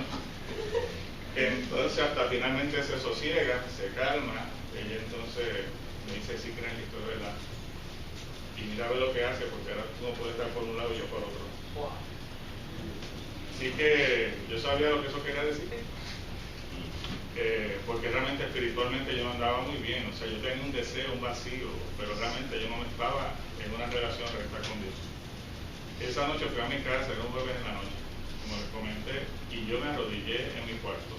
[SPEAKER 3] Entonces hasta finalmente se sosiega, se calma, ella entonces me dice, sí, creen que esto es verdad. Y mira a ver lo que hace, porque ahora tú no puedes estar por un lado y yo por otro. Así que yo sabía lo que eso quería decir. Porque realmente espiritualmente yo no andaba muy bien, o sea, yo tenía un deseo, un vacío, pero realmente yo no estaba en una relación recta con Dios. Esa noche fui a mi casa, era un jueves en la noche, como les comenté, y yo me arrodillé en mi cuarto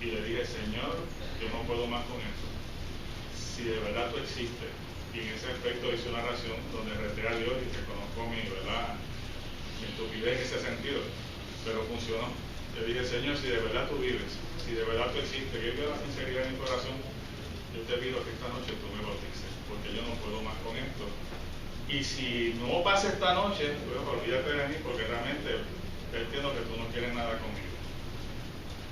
[SPEAKER 3] y le dije, Señor, yo no puedo más con esto. Si de verdad tú existes, y en ese aspecto hice una oración donde reté a Dios y reconozco mi estupidez en ese sentido, pero funcionó. Le dije, Señor, si de verdad tú vives, si de verdad tú existes, y yo veo la sinceridad en mi corazón, yo te pido que esta noche tú me bautices, porque yo no puedo más con esto. Y si no pasa esta noche, pues olvídate de mí, porque realmente entiendo que tú no quieres nada conmigo.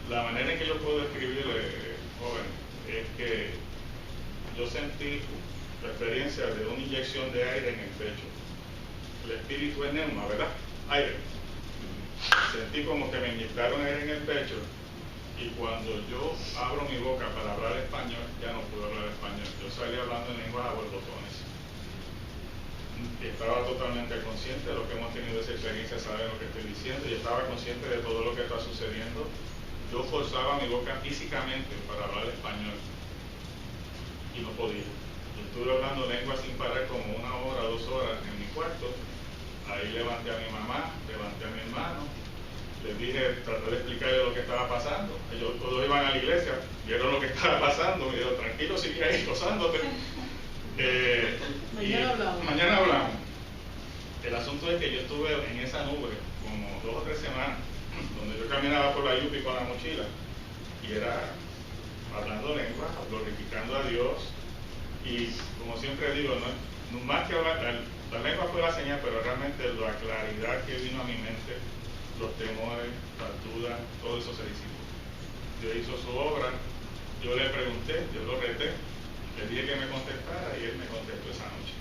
[SPEAKER 3] La manera en que yo puedo escribirle, joven, es que yo sentí la experiencia de una inyección de aire en el pecho. El espíritu es neuma, ¿verdad? Aire. Sentí como que me inyectaron aire en el pecho, y cuando yo abro mi boca para hablar español, ya no puedo hablar español. Yo salí hablando en lenguas a borbotones. Estaba totalmente consciente de lo que hemos tenido esa experiencia, saben lo que estoy diciendo, y estaba consciente de todo lo que está sucediendo. Yo forzaba mi boca físicamente para hablar español y no podía. Yo estuve hablando lenguas sin parar como 1 hora, 2 horas en mi cuarto. Ahí levanté a mi mamá, levanté a mi hermano, les dije, traté de explicarles lo que estaba pasando. Ellos todos iban a la iglesia, vieron lo que estaba pasando, me dijeron, tranquilo, sigue ahí gozándote. Mañana hablamos. El asunto es que yo estuve en esa nube como 2 o 3 semanas, donde yo caminaba por la Yupi con la mochila, y era hablando lengua, glorificando a Dios, y como siempre digo, no más que hablar, la lengua fue la señal, pero realmente la claridad que vino a mi mente, los temores, las dudas, todo eso se disipó. Dios hizo su obra, yo le pregunté, yo lo reté, le dije que me contestara y él me contestó esa noche.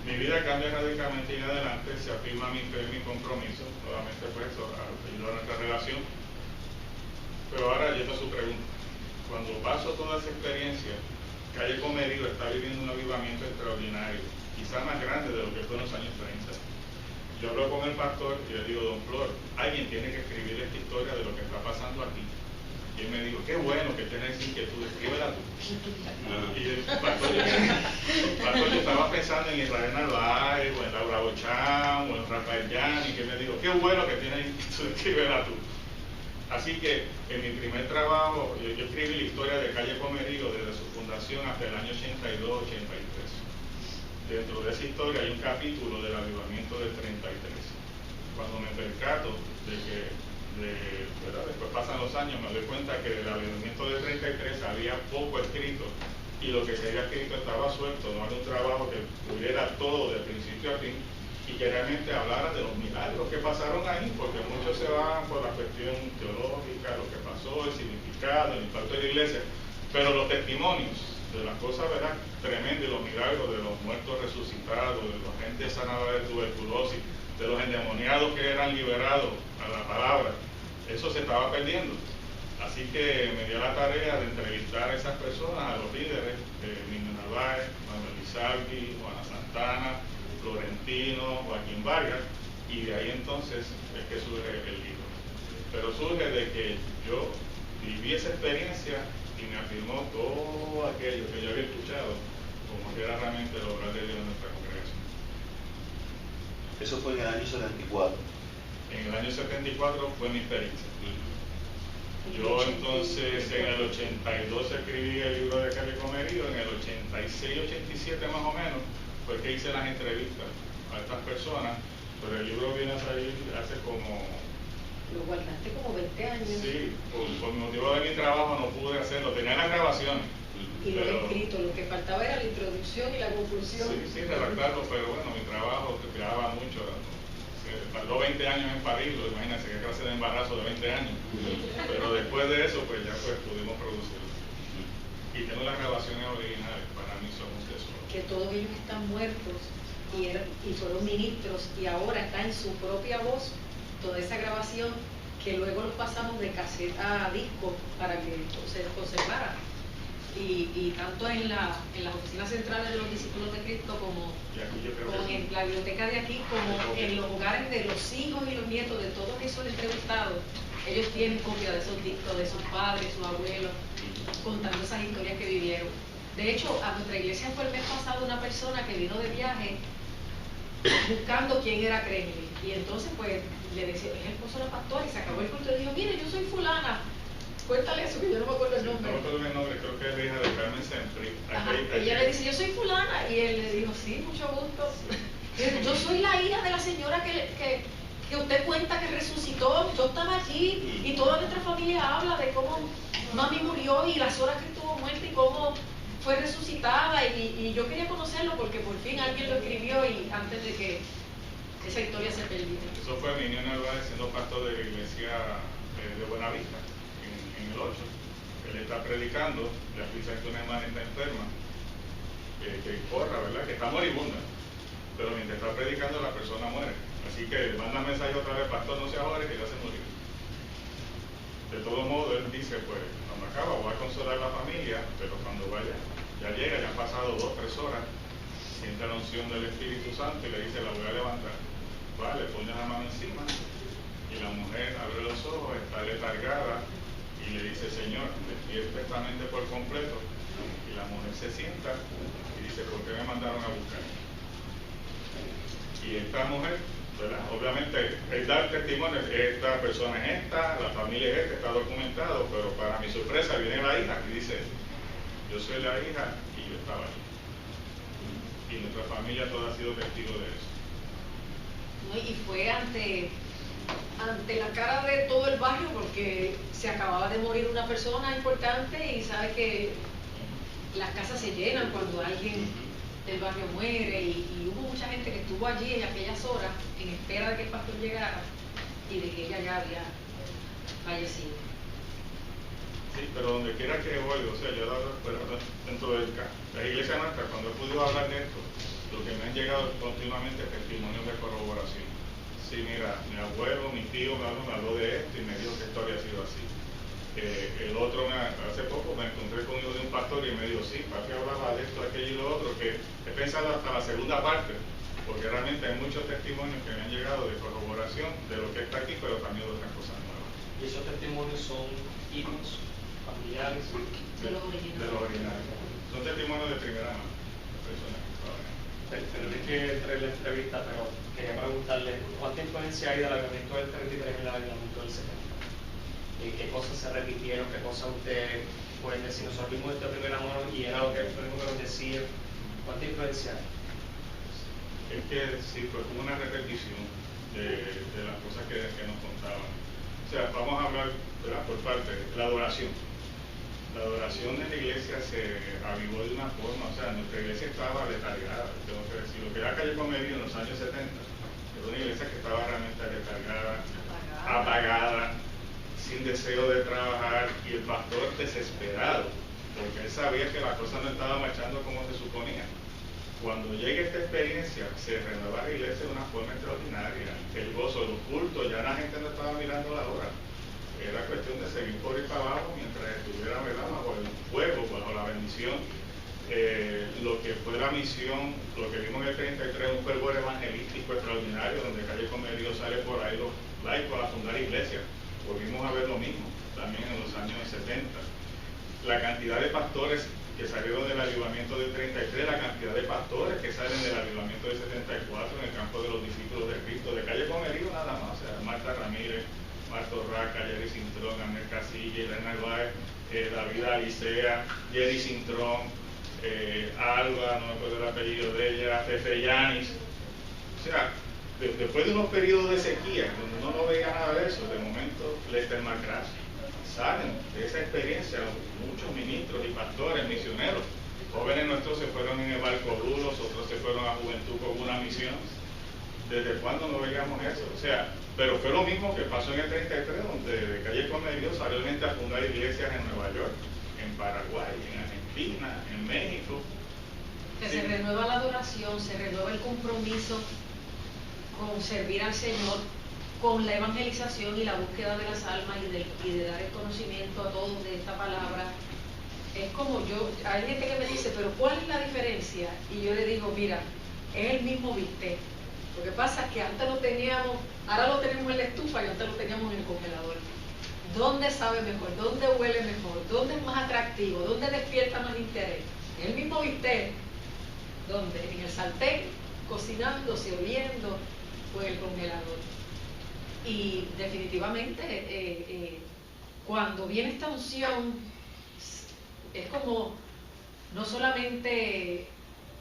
[SPEAKER 3] Mi vida cambia radicalmente y en adelante se afirma mi fe y mi compromiso, nuevamente fue eso, ayudar a nuestra relación. Pero ahora yendo a su pregunta, cuando paso toda esa experiencia, Calle Comerío está viviendo un avivamiento extraordinario, quizá más grande de lo que fue en los años 30. Yo hablo con el pastor y le digo, don Flor, alguien tiene que escribir esta historia de lo que está pasando aquí. Y él me dijo, qué bueno que tienes inquietud, escríbela tú. Y el pastor yo estaba pensando en Israel Narváez, o en Laura Bochán, o en Rafael Yanni, que me dijo, qué bueno que tienes inquietud, escríbela tú. Así que en mi primer trabajo, yo escribí la historia de Calle Comerío desde su fundación hasta el año 82-83. Dentro de esa historia hay un capítulo del avivamiento del 33. Cuando me percato de que, después pasan los años, me doy cuenta que del avivamiento del 33 había poco escrito, y lo que se había escrito estaba suelto, no había un trabajo que cubriera todo de principio a fin, y que realmente hablara de los milagros que pasaron ahí, porque muchos se van por la cuestión teológica, lo que pasó, el significado, el impacto de la iglesia, pero los testimonios de las cosas, ¿verdad?, tremendas, los milagros de los muertos resucitados, de la gente sanada de tuberculosis, de los endemoniados que eran liberados a la palabra, eso se estaba perdiendo. Así que me dio la tarea de entrevistar a esas personas, a los líderes, Nino Narváez, Manuel Lizaldi, Juana Santana, Florentino, Joaquín Vargas, y de ahí entonces es que surge el libro. Pero surge de que yo viví esa experiencia y me afirmó todo aquello que yo había escuchado como que era realmente la obra de Dios en nuestra congregación.
[SPEAKER 7] Eso fue en el año 74.
[SPEAKER 3] En el año 74 fue mi experiencia. Yo entonces en el 82 escribí el libro de Calle Comerío, en el 86-87 más o menos fue que hice las entrevistas a estas personas, pero el libro viene a salir hace como...
[SPEAKER 2] Lo guardaste como 20 años.
[SPEAKER 3] Sí, por motivo de mi trabajo no pude hacerlo, tenía las grabaciones,
[SPEAKER 2] y lo he
[SPEAKER 3] Pero-
[SPEAKER 2] escrito. Lo que faltaba era la introducción y la conclusión.
[SPEAKER 3] Sí, redactarlo, pero bueno, mi trabajo te tiraba mucho. Tardó 20 años en parirlo, imagínense qué clase de embarazo de 20 años. Pero después de eso, pues ya pues pudimos producirlo. Y tengo las grabaciones originales, para mí son un tesoro.
[SPEAKER 2] Que todos ellos están muertos y fueron ministros, y ahora está en su propia voz toda esa grabación, que luego los pasamos de caseta a disco para que se conservara. Y tanto en las oficinas centrales de los discípulos de Cristo como
[SPEAKER 3] Y aquí yo creo que
[SPEAKER 2] en la biblioteca de aquí, como en los hogares de los hijos y los nietos de todos esos entrevistados, ellos tienen copia de esos discos, de sus padres, sus abuelos, contando esas historias que vivieron. De hecho, a nuestra iglesia fue el mes pasado una persona que vino de viaje buscando quién era Kremlin, y entonces pues le decía, es el esposo de la pastora, y se acabó el culto y dijo, mire, yo soy fulana, cuéntale eso, que yo no me acuerdo el nombre.
[SPEAKER 3] no me acuerdo el nombre, creo que es la hija de Carmen Sempri.
[SPEAKER 2] Ajá, ella le dice, yo soy fulana, y él le dijo, sí, mucho gusto. Yo soy la hija de la señora que usted cuenta que resucitó, yo estaba allí, y toda nuestra familia habla de cómo mami murió y las horas que estuvo muerta y cómo fue resucitada, y yo quería conocerlo porque por fin alguien lo escribió y antes de que esa historia se perdiera.
[SPEAKER 3] Eso fue mi niño Álvarez siendo pastor de la iglesia de Buenavista, en el 8. Él está predicando, le avisa que una hermana está enferma, que corra, ¿verdad? Que está moribunda. Pero mientras está predicando, la persona muere. Así que le manda mensaje otra vez, pastor, no se ahorre, que ya se murió. De todo modo, él dice, pues, cuando acaba, voy a consolar a la familia, pero cuando vaya, ya llega, ya han pasado 2 o 3 horas, siente la unción del Espíritu Santo y le dice, la voy a levantar. Vale, pone la mano encima, y la mujer abre los ojos, está letargada, y le dice, Señor, despierta esta mente por completo. Y la mujer se sienta y dice, ¿por qué me mandaron a buscar? Y esta mujer, ¿verdad? Obviamente, él da el testimonio, esta persona es esta, la familia es esta, está documentado, pero para mi sorpresa viene la hija y dice, yo soy la hija y yo estaba allí. Y nuestra familia toda ha sido testigo de eso.
[SPEAKER 2] ¿No? Y fue ante la cara de todo el barrio, porque se acababa de morir una persona importante y sabe que las casas se llenan cuando alguien del barrio muere, y hubo mucha gente que estuvo allí en aquellas horas en espera de que el pastor llegara y de que ella ya había fallecido.
[SPEAKER 3] Sí, pero donde quiera que voy, o sea, yo he dado dentro de la iglesia nuestra, cuando he podido hablar de esto, lo que me han llegado continuamente es testimonios de corroboración. Sí, mira, mi abuelo, mi tío me habló de esto y me dijo que esto había sido así. El otro, hace poco me encontré con uno de un pastor y me dijo, sí, papi hablaba de esto, aquello y lo otro, que he pensado hasta la segunda parte, porque realmente hay muchos testimonios que me han llegado de corroboración de lo que está aquí, pero también de otras cosas nuevas.
[SPEAKER 1] Y esos testimonios son hijos, familiares,
[SPEAKER 2] De los originales.
[SPEAKER 3] De los originales. Son testimonios de primera mano, de personas que estaban ahí.
[SPEAKER 1] Pero es que entré en la entrevista, pero quería preguntarle, ¿cuánta influencia hay del avivamiento del 33 en el avivamiento del 70? ¿Qué cosas se repitieron? ¿Qué cosas usted puede decir? Nosotros vimos esto de primera mano y era lo que nos decía. ¿Cuánta influencia hay?
[SPEAKER 3] Es que sí, pues hubo una repetición de las cosas que nos contaban. O sea, vamos a hablar, ¿verdad? Por parte, la adoración. La adoración de la iglesia se avivó de una forma, o sea, nuestra iglesia estaba letargada, tengo que decir. Lo que era Calle Comerío en los años 70, era una iglesia que estaba realmente letargada, apagada, sin deseo de trabajar, y el pastor desesperado, porque él sabía que la cosa no estaba marchando como se suponía. Cuando llegue esta experiencia, se renueva la iglesia de una forma extraordinaria. El gozo, los cultos, ya la gente no estaba mirando la hora. Era cuestión de seguir por ir para abajo mientras estuviera, ¿verdad?, bajo el fuego, bajo la bendición. Lo que fue la misión, lo que vimos en el 33, un fervor evangelístico extraordinario, donde Calle Comerío sale por ahí los laicos a fundar iglesias. Volvimos a ver lo mismo también en los años 70. La cantidad de pastores que salieron del avivamiento del 33, la cantidad de pastores que salen del avivamiento del 74 en el campo de los discípulos de Cristo, de Calle Comerío nada más, o sea, Marta Ramírez, Marto Raca, Jerry Cintrón, Amel Casilla, Elena Narváez, David Alicea, Jerry Cintrón, Alba, no me acuerdo el apellido de ella, Fefe Yanis. O sea, después de unos periodos de sequía, donde uno no veía nada de eso, de momento Lester McGrath salen de esa experiencia muchos ministros y pastores, misioneros. Jóvenes nuestros se fueron en el barco Rulos, otros se fueron a Juventud con una misión. ¿Desde cuándo no veíamos eso? O sea, pero fue lo mismo que pasó en el 33, donde de Calle Comerío salió gente a fundar iglesias en Nueva York, en Paraguay, en Argentina, en México.
[SPEAKER 2] Que
[SPEAKER 3] Sí.
[SPEAKER 2] se renueva la adoración, se renueva el compromiso con servir al Señor, con la evangelización y la búsqueda de las almas y de dar el conocimiento a todos de esta palabra. Es como hay gente que me dice, pero ¿cuál es la diferencia? Y yo le digo, mira, es el mismo bistec. Lo que pasa es que antes lo teníamos, ahora lo tenemos en la estufa y antes lo teníamos en el congelador. ¿Dónde sabe mejor? ¿Dónde huele mejor? ¿Dónde es más atractivo? ¿Dónde despierta más interés? Es el mismo bistec. ¿Dónde? En el sartén, cocinándose, oliendo, o en el congelador. Y definitivamente, cuando viene esta unción, es como no solamente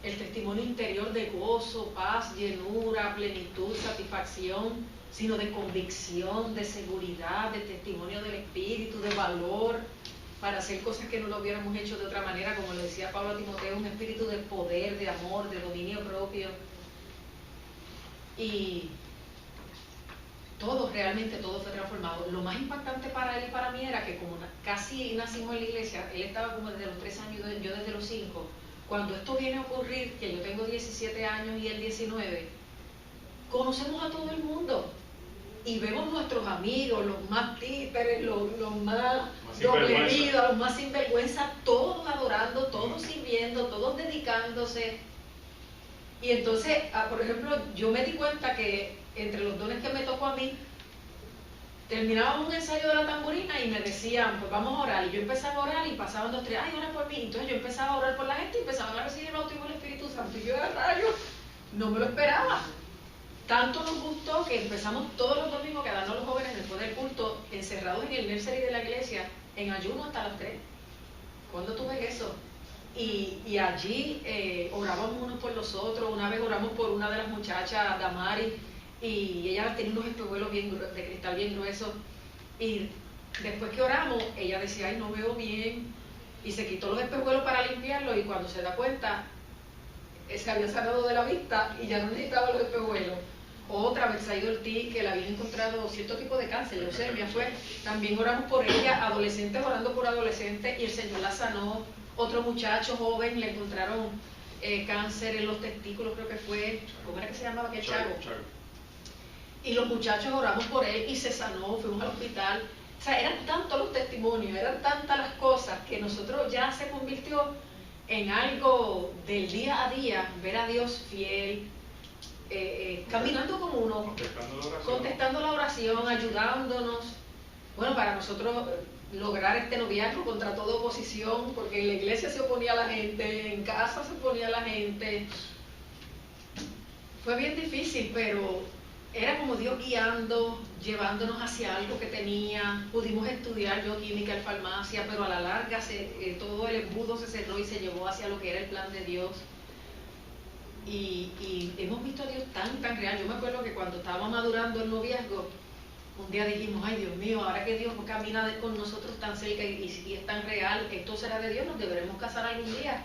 [SPEAKER 2] el testimonio interior de gozo, paz, llenura, plenitud, satisfacción, sino de convicción, de seguridad, de testimonio del Espíritu, de valor, para hacer cosas que no lo hubiéramos hecho de otra manera, como le decía Pablo a Timoteo, un espíritu de poder, de amor, de dominio propio. Y realmente todo fue transformado. Lo más impactante para él y para mí era que como casi nacimos en la iglesia, él estaba como desde los 3 años, yo desde los 5, cuando esto viene a ocurrir, que yo tengo 17 años y él 19, conocemos a todo el mundo y vemos nuestros amigos, los más títeres, los más doble vida, los más sinvergüenza, todos adorando, todos sirviendo, todos dedicándose. Y entonces, por ejemplo, yo me di cuenta que entre los dones que me tocó a mí, terminábamos un ensayo de la tamborina y me decían, pues vamos a orar. Y yo empezaba a orar y pasaban 2, 3, ay, ora por mí. Entonces yo empezaba a orar por la gente y empezaban a recibir el bautismo del Espíritu Santo. Y yo, rayo, no me lo esperaba. Tanto nos gustó que empezamos todos los domingos quedando a los jóvenes después del culto, encerrados en el nursery de la iglesia, en ayuno hasta las 3. ¿Cuándo tú ves eso? Y allí orábamos unos por los otros. Una vez oramos por una de las muchachas, Damari, y ella tenía unos espejuelos de cristal bien gruesos. Y después que oramos, ella decía, ay, no veo bien. Y se quitó los espejuelos para limpiarlos y cuando se da cuenta, se había sanado de la vista y ya no necesitaba los espejuelos. Otra vez se ha ido el tic, que le habían encontrado cierto tipo de cáncer, leucemia fue. También oramos por ella, adolescentes orando por adolescentes y el Señor la sanó. Otro muchacho joven le encontraron cáncer en los testículos, creo que fue, ¿cómo era que se llamaba aquel chavo? Y los muchachos oramos por él y se sanó, fuimos al hospital. O sea, eran tantos los testimonios, eran tantas las cosas que nosotros ya se convirtió en algo del día a día, ver a Dios fiel, caminando como uno, contestando la oración, ayudándonos. Bueno, para nosotros lograr este noviazgo contra toda oposición, porque en la iglesia se oponía a la gente, en casa se oponía a la gente. Fue bien difícil, pero era como Dios guiando, llevándonos hacia algo que tenía. Pudimos estudiar química en farmacia, pero a la larga todo el embudo se cerró y se llevó hacia lo que era el plan de Dios. Y hemos visto a Dios tan real. Yo me acuerdo que cuando estaba madurando el noviazgo, un día dijimos, ay Dios mío, ahora que Dios camina con nosotros tan cerca y es tan real, esto será de Dios, nos deberemos casar algún día.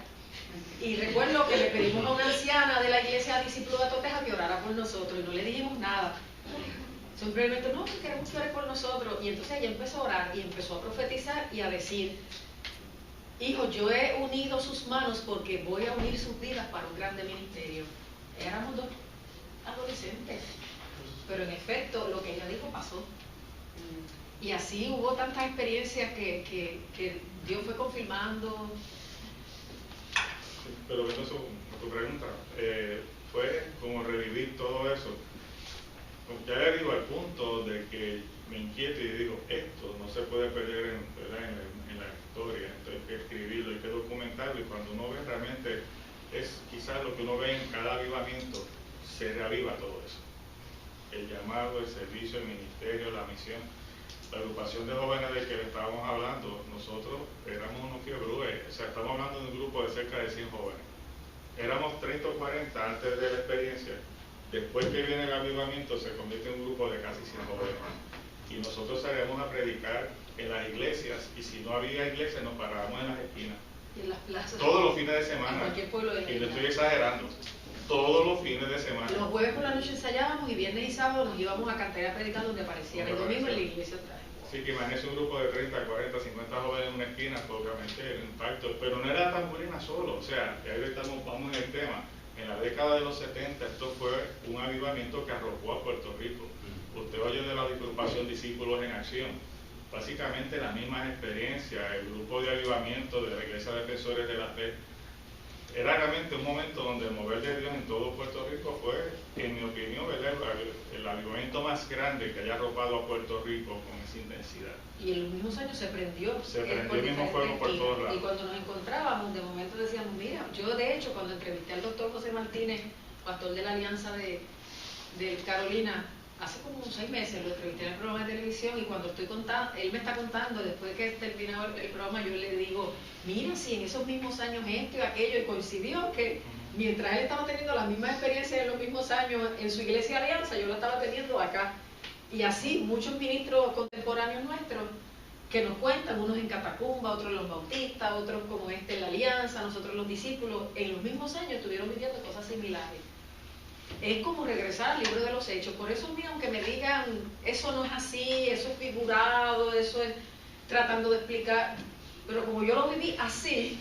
[SPEAKER 2] Y recuerdo que le pedimos a una anciana de la iglesia Discípulo de Toteja que orara por nosotros y no le dijimos nada. Simplemente, no, queremos que ore por nosotros. Y entonces ella empezó a orar y empezó a profetizar y a decir, hijo, yo he unido sus manos porque voy a unir sus vidas para un grande ministerio. Éramos 2 adolescentes, pero en efecto lo que ella dijo pasó. Y así hubo tantas experiencias que Dios fue confirmando.
[SPEAKER 3] Pero viendo tu pregunta, fue como revivir todo eso. Ya he llegado al punto de que me inquieto y digo, esto no se puede perder en la historia, entonces hay que escribirlo, hay que documentarlo, y cuando uno ve realmente, es quizás lo que uno ve en cada avivamiento, se reaviva todo eso. El llamado, el servicio, el ministerio, la misión. La agrupación de jóvenes de que le estábamos hablando, nosotros éramos unos fiebrúes, o sea, estamos hablando de un grupo de cerca de 100 jóvenes. Éramos 30 o 40 antes de la experiencia. Después que viene el avivamiento se convierte en un grupo de casi 100 jóvenes. y nosotros salíamos a predicar en las iglesias, y si no había iglesia nos parábamos en las esquinas.
[SPEAKER 2] Y en las plazas.
[SPEAKER 3] Todos los fines de semana.
[SPEAKER 2] En cualquier pueblo de la
[SPEAKER 3] y no
[SPEAKER 2] isla.
[SPEAKER 3] estoy exagerando. Todos los fines de semana.
[SPEAKER 2] Los jueves por la noche ensayábamos y viernes y sábado nos íbamos a cantar y a predicar donde apareciera. El domingo en la iglesia otra vez.
[SPEAKER 3] Sí, que imagínese un grupo de 30, 40, 50 jóvenes en una esquina, pues obviamente el impacto. Pero no era tamborina solo, o sea, que ahí vamos en el tema. En la década de los 70 esto fue un avivamiento que arropó a Puerto Rico. Usted oye de la agrupación Discípulos en Acción. Básicamente las mismas experiencias, el grupo de avivamiento de la Iglesia de Defensores de la Fe. Era realmente un momento donde el mover de Dios en todo Puerto Rico fue, en mi opinión, ¿verdad?, el avivamiento más grande que haya arropado a Puerto Rico con esa intensidad.
[SPEAKER 2] Y en los mismos años se prendió.
[SPEAKER 3] Se prendió el mismo fuego por todos lados.
[SPEAKER 2] Y cuando nos encontrábamos, de momento decíamos, mira, yo de hecho cuando entrevisté al doctor José Martínez, pastor de la Alianza de Carolina, hace como unos 6 meses lo entrevisté en el programa de televisión, y cuando estoy contando, él me está contando, después de que terminado el programa, yo le digo, mira, si en esos mismos años esto y aquello, y coincidió que mientras él estaba teniendo la misma experiencia en los mismos años en su iglesia de Alianza, yo la estaba teniendo acá. Y así muchos ministros contemporáneos nuestros que nos cuentan, unos en Catacumba, otros los bautistas, otros como en la Alianza, nosotros los discípulos, en los mismos años estuvieron viviendo cosas similares. Es como regresar al libro de los Hechos. Por eso, mira, aunque me digan, eso no es así, eso es figurado, eso es tratando de explicar, pero como yo lo viví así,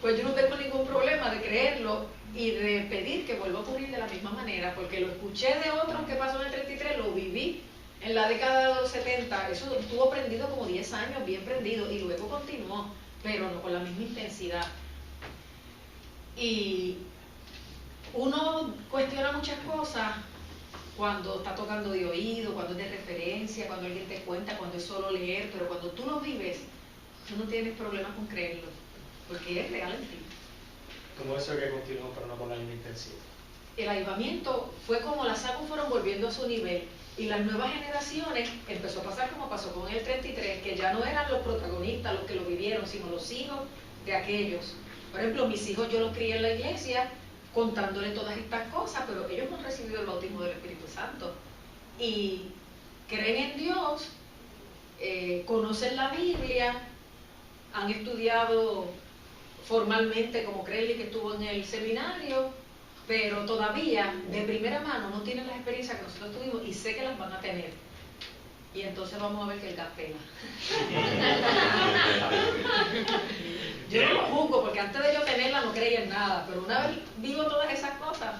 [SPEAKER 2] pues yo no tengo ningún problema de creerlo y de pedir que vuelva a ocurrir de la misma manera, porque lo escuché de otros que pasó en el 33, lo viví en la década de los 70, eso estuvo prendido como 10 años, bien prendido, y luego continuó, pero no con la misma intensidad. Y uno cuestiona muchas cosas cuando está tocando de oído, cuando es de referencia, cuando alguien te cuenta, cuando es solo leer, pero cuando tú lo vives, tú no tienes problemas con creerlo, porque es real en ti.
[SPEAKER 1] ¿Cómo eso que continuó, pero no con la misma intensidad?
[SPEAKER 2] El avivamiento fue como las aguas fueron volviendo a su nivel, y las nuevas generaciones empezó a pasar como pasó con el 33, que ya no eran los protagonistas los que lo vivieron, sino los hijos de aquellos. Por ejemplo, mis hijos yo los crié en la iglesia, contándole todas estas cosas, pero ellos no han recibido el bautismo del Espíritu Santo y creen en Dios, conocen la Biblia, han estudiado formalmente como Crelly, que estuvo en el seminario, pero todavía de primera mano no tienen las experiencias que nosotros tuvimos, y sé que las van a tener. Y entonces vamos a ver que el gas pela. Yo no lo juzgo, porque antes de yo tenerla no creía en nada, pero una vez vivo todas esas cosas,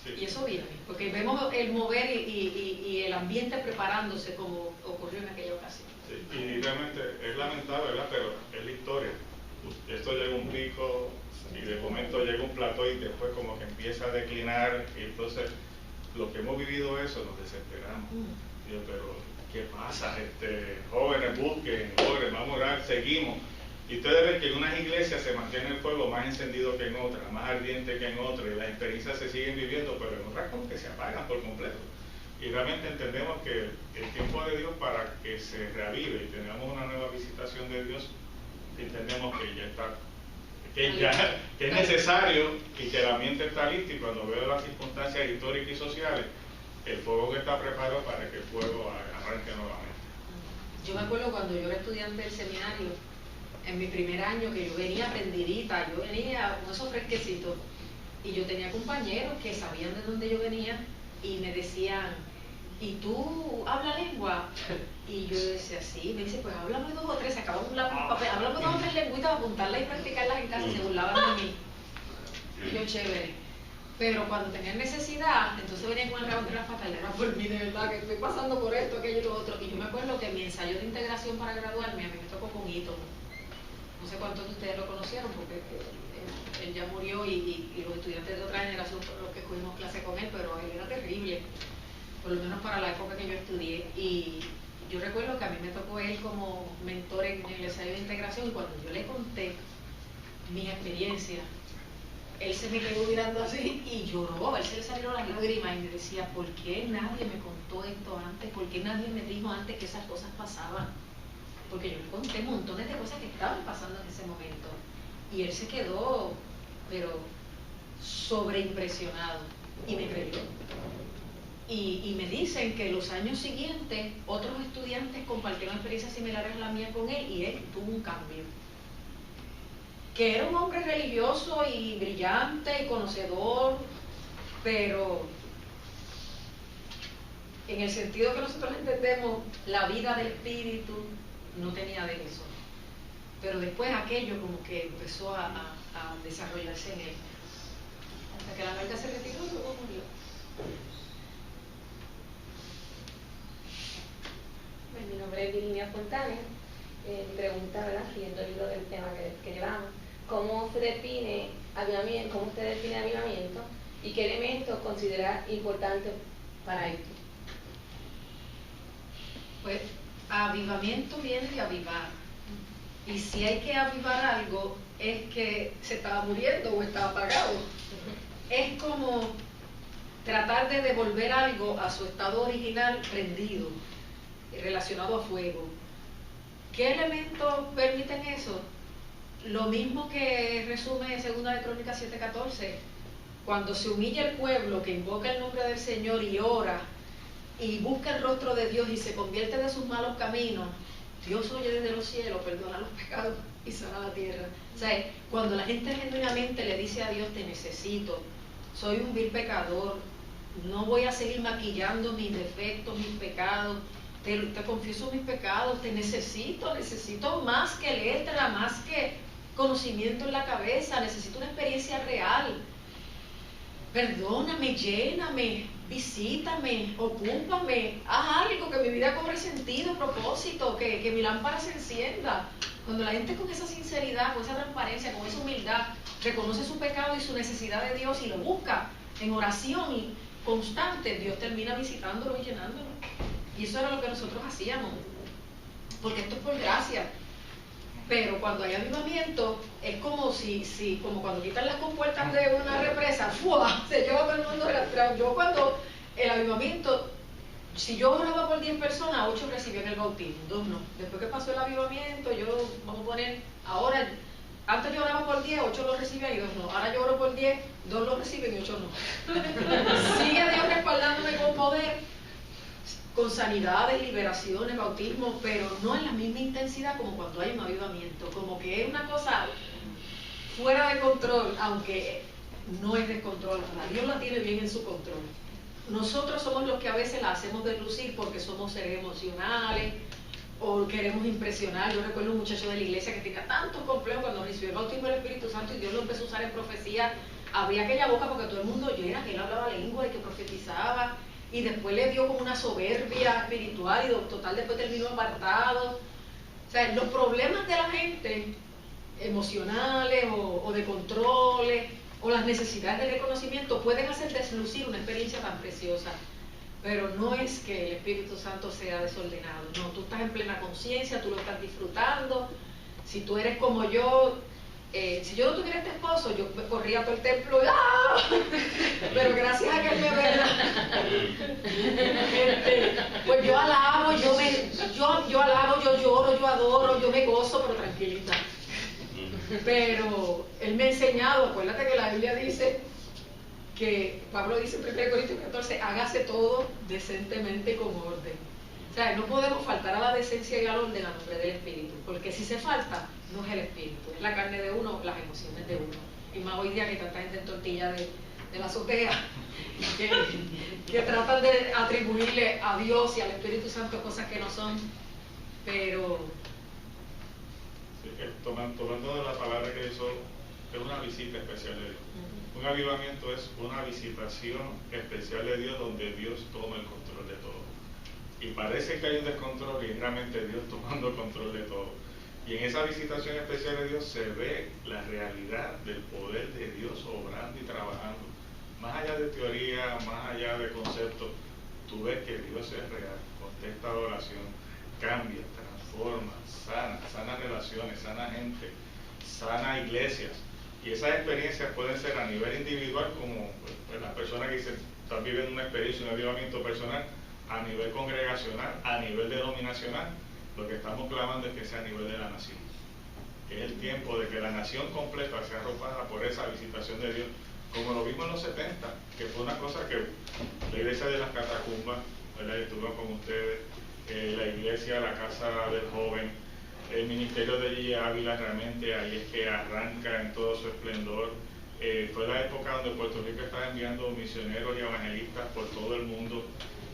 [SPEAKER 2] sí. Y eso viene, porque vemos el mover y el ambiente preparándose como ocurrió en aquella ocasión.
[SPEAKER 3] Sí, y realmente es lamentable, ¿verdad?, pero es la historia. Esto llega a un pico y de momento llega un plató y después como que empieza a declinar, y entonces los que hemos vivido eso nos desesperamos. Digo, pero ¿qué pasa? Jóvenes, busquen, jóvenes, vamos a orar, seguimos. Y ustedes ven que en unas iglesias se mantiene el fuego más encendido que en otras, más ardiente que en otras, y las experiencias se siguen viviendo, pero en otras como que se apagan por completo. Y realmente entendemos que el tiempo de Dios, para que se reavive y tengamos una nueva visitación de Dios, entendemos que ya está, que es necesario, y que el ambiente está listo, y cuando veo las circunstancias históricas y sociales, el fuego que está preparado para que el fuego arranque nuevamente.
[SPEAKER 2] Yo me acuerdo cuando yo era estudiante del seminario, en mi primer año, que yo venía prendidita, yo venía con esos fresquecitos, y yo tenía compañeros que sabían de dónde yo venía y me decían, ¿y tú hablas lengua? Y yo decía, sí. Me dice, pues háblame 2 o 3, sacaba un lápiz, papel, háblame 2 o 3 lengüitas para apuntarlas y practicarlas en casa, y se burlaban de mí. Y yo, chévere. Pero cuando tenían necesidad, entonces venían con el rabo de la fatalidad por mí, de verdad, que estoy pasando por esto, aquello y lo otro. Y yo me acuerdo que mi ensayo de integración para graduarme, a mí me tocó con Hito. No sé cuántos de ustedes lo conocieron, porque él ya murió, y los estudiantes de otra generación fueron los que cogimos clase con él, pero él era terrible, por lo menos para la época que yo estudié. Y yo recuerdo que a mí me tocó él como mentor en el ensayo de integración, y cuando yo le conté mis experiencias, él se me quedó mirando así y lloró, él se le salieron las lágrimas y me decía, ¿por qué nadie me contó esto antes? ¿Por qué nadie me dijo antes que esas cosas pasaban? Porque yo le conté montones de cosas que estaban pasando en ese momento, y él se quedó, pero sobreimpresionado, y me creyó. Y me dicen que los años siguientes otros estudiantes compartieron experiencias similares a la mía con él y él tuvo un cambio. Que era un hombre religioso y brillante y conocedor, pero en el sentido que nosotros entendemos, la vida del espíritu no tenía de eso. Pero después aquello como que empezó a desarrollarse en él. Hasta que la marca se retiró y luego murió.
[SPEAKER 5] Mi nombre es Virginia Fontana. Mi pregunta, ¿verdad? Siguiendo el hilo del tema que llevamos, ¿cómo se define avivamiento? ¿Cómo usted define avivamiento? ¿Y qué elementos considera importantes para esto?
[SPEAKER 2] Pues avivamiento viene de avivar. Y si hay que avivar algo, es que se estaba muriendo o estaba apagado. Es como tratar de devolver algo a su estado original prendido, relacionado a fuego. ¿Qué elementos permiten eso? Lo mismo que resume 2 de Crónicas 7:14, cuando se humilla el pueblo que invoca el nombre del Señor y ora y busca el rostro de Dios y se convierte de sus malos caminos, Dios oye desde los cielos, perdona los pecados y sana la tierra. O sea, cuando la gente genuinamente le dice a Dios, te necesito, soy un vil pecador, no voy a seguir maquillando mis defectos, mis pecados, te confieso mis pecados, te necesito más que letra, más que conocimiento en la cabeza, necesito una experiencia real. Perdóname, lléname, visítame, ocúpame, haz algo, que mi vida cobre sentido, propósito, que mi lámpara se encienda. Cuando la gente con esa sinceridad, con esa transparencia, con esa humildad, reconoce su pecado y su necesidad de Dios y lo busca en oración y constante, Dios termina visitándolo y llenándolo. Y eso era lo que nosotros hacíamos, porque esto es por gracia. Pero cuando hay avivamiento, es como como cuando quitan las compuertas de una represa, ¡fua!, se lleva todo el mundo arrastrado. Yo cuando el avivamiento, si yo oraba por 10 personas, 8 recibían el bautismo, 2 no. Después que pasó el avivamiento, vamos a poner, ahora, antes yo oraba por 10, 8 lo recibían y 2 no. Ahora yo oro por 10, 2 lo reciben y 8 no. Sigue Dios respaldándome con poder, con sanidades, liberaciones, bautismos, pero no en la misma intensidad como cuando hay un avivamiento, como que es una cosa fuera de control, aunque no es descontrol, Dios la tiene bien en su control. Nosotros somos los que a veces la hacemos deslucir porque somos seres emocionales o queremos impresionar. Yo recuerdo un muchacho de la iglesia que tenía tantos complejos cuando recibió el bautismo del Espíritu Santo y Dios lo empezó a usar en profecía, abría aquella boca porque todo el mundo oyera que él hablaba lengua y que profetizaba. Y después le dio como una soberbia espiritual y total después terminó apartado. O sea, los problemas de la gente emocionales o de controles o las necesidades de reconocimiento pueden hacer deslucir una experiencia tan preciosa. Pero no es que el Espíritu Santo sea desordenado. No, tú estás en plena conciencia, tú lo estás disfrutando. Si tú eres como yo, si yo no tuviera este esposo, yo corría todo el templo, ¡ah! Pero gracias a que él me ve, pues yo alabo, yo alabo, yo lloro, yo adoro, yo me gozo, pero tranquilita. Pero él me ha enseñado, acuérdate que la Biblia dice que, Pablo dice en 1 Corintios 14, hágase todo decentemente y con orden. O sea, no podemos faltar a la decencia y al orden a nombre del Espíritu, porque si se falta, no es el Espíritu, es la carne de uno, las emociones de uno. Y más hoy día que tanta gente en tortilla de la azotea, que tratan de atribuirle a Dios y al Espíritu Santo cosas que no son, pero...
[SPEAKER 3] Sí, tomando de la palabra que hizo, es una visita especial de Dios. Un avivamiento es una visitación especial de Dios donde Dios toma el control de todo. Y parece que hay un descontrol y realmente Dios tomando control de todo. Y en esa visitación especial de Dios se ve la realidad del poder de Dios obrando y trabajando. Más allá de teoría, más allá de conceptos, tú ves que Dios es real, contesta la oración, cambia, transforma, sana relaciones, sana gente, sana iglesias. Y esas experiencias pueden ser a nivel individual, como pues, las personas que están viviendo una experiencia, un avivamiento personal, a nivel congregacional, a nivel denominacional. Lo que estamos clamando es que sea a nivel de la nación. Que es el tiempo de que la nación completa sea arropada por esa visitación de Dios, como lo vimos en los 70, que fue una cosa que la iglesia de las catacumbas, ¿verdad? Estuvo con ustedes, la iglesia, la casa del joven, el ministerio de G. Ávila, realmente ahí es que arranca en todo su esplendor. Fue la época donde Puerto Rico estaba enviando misioneros y evangelistas por todo el mundo,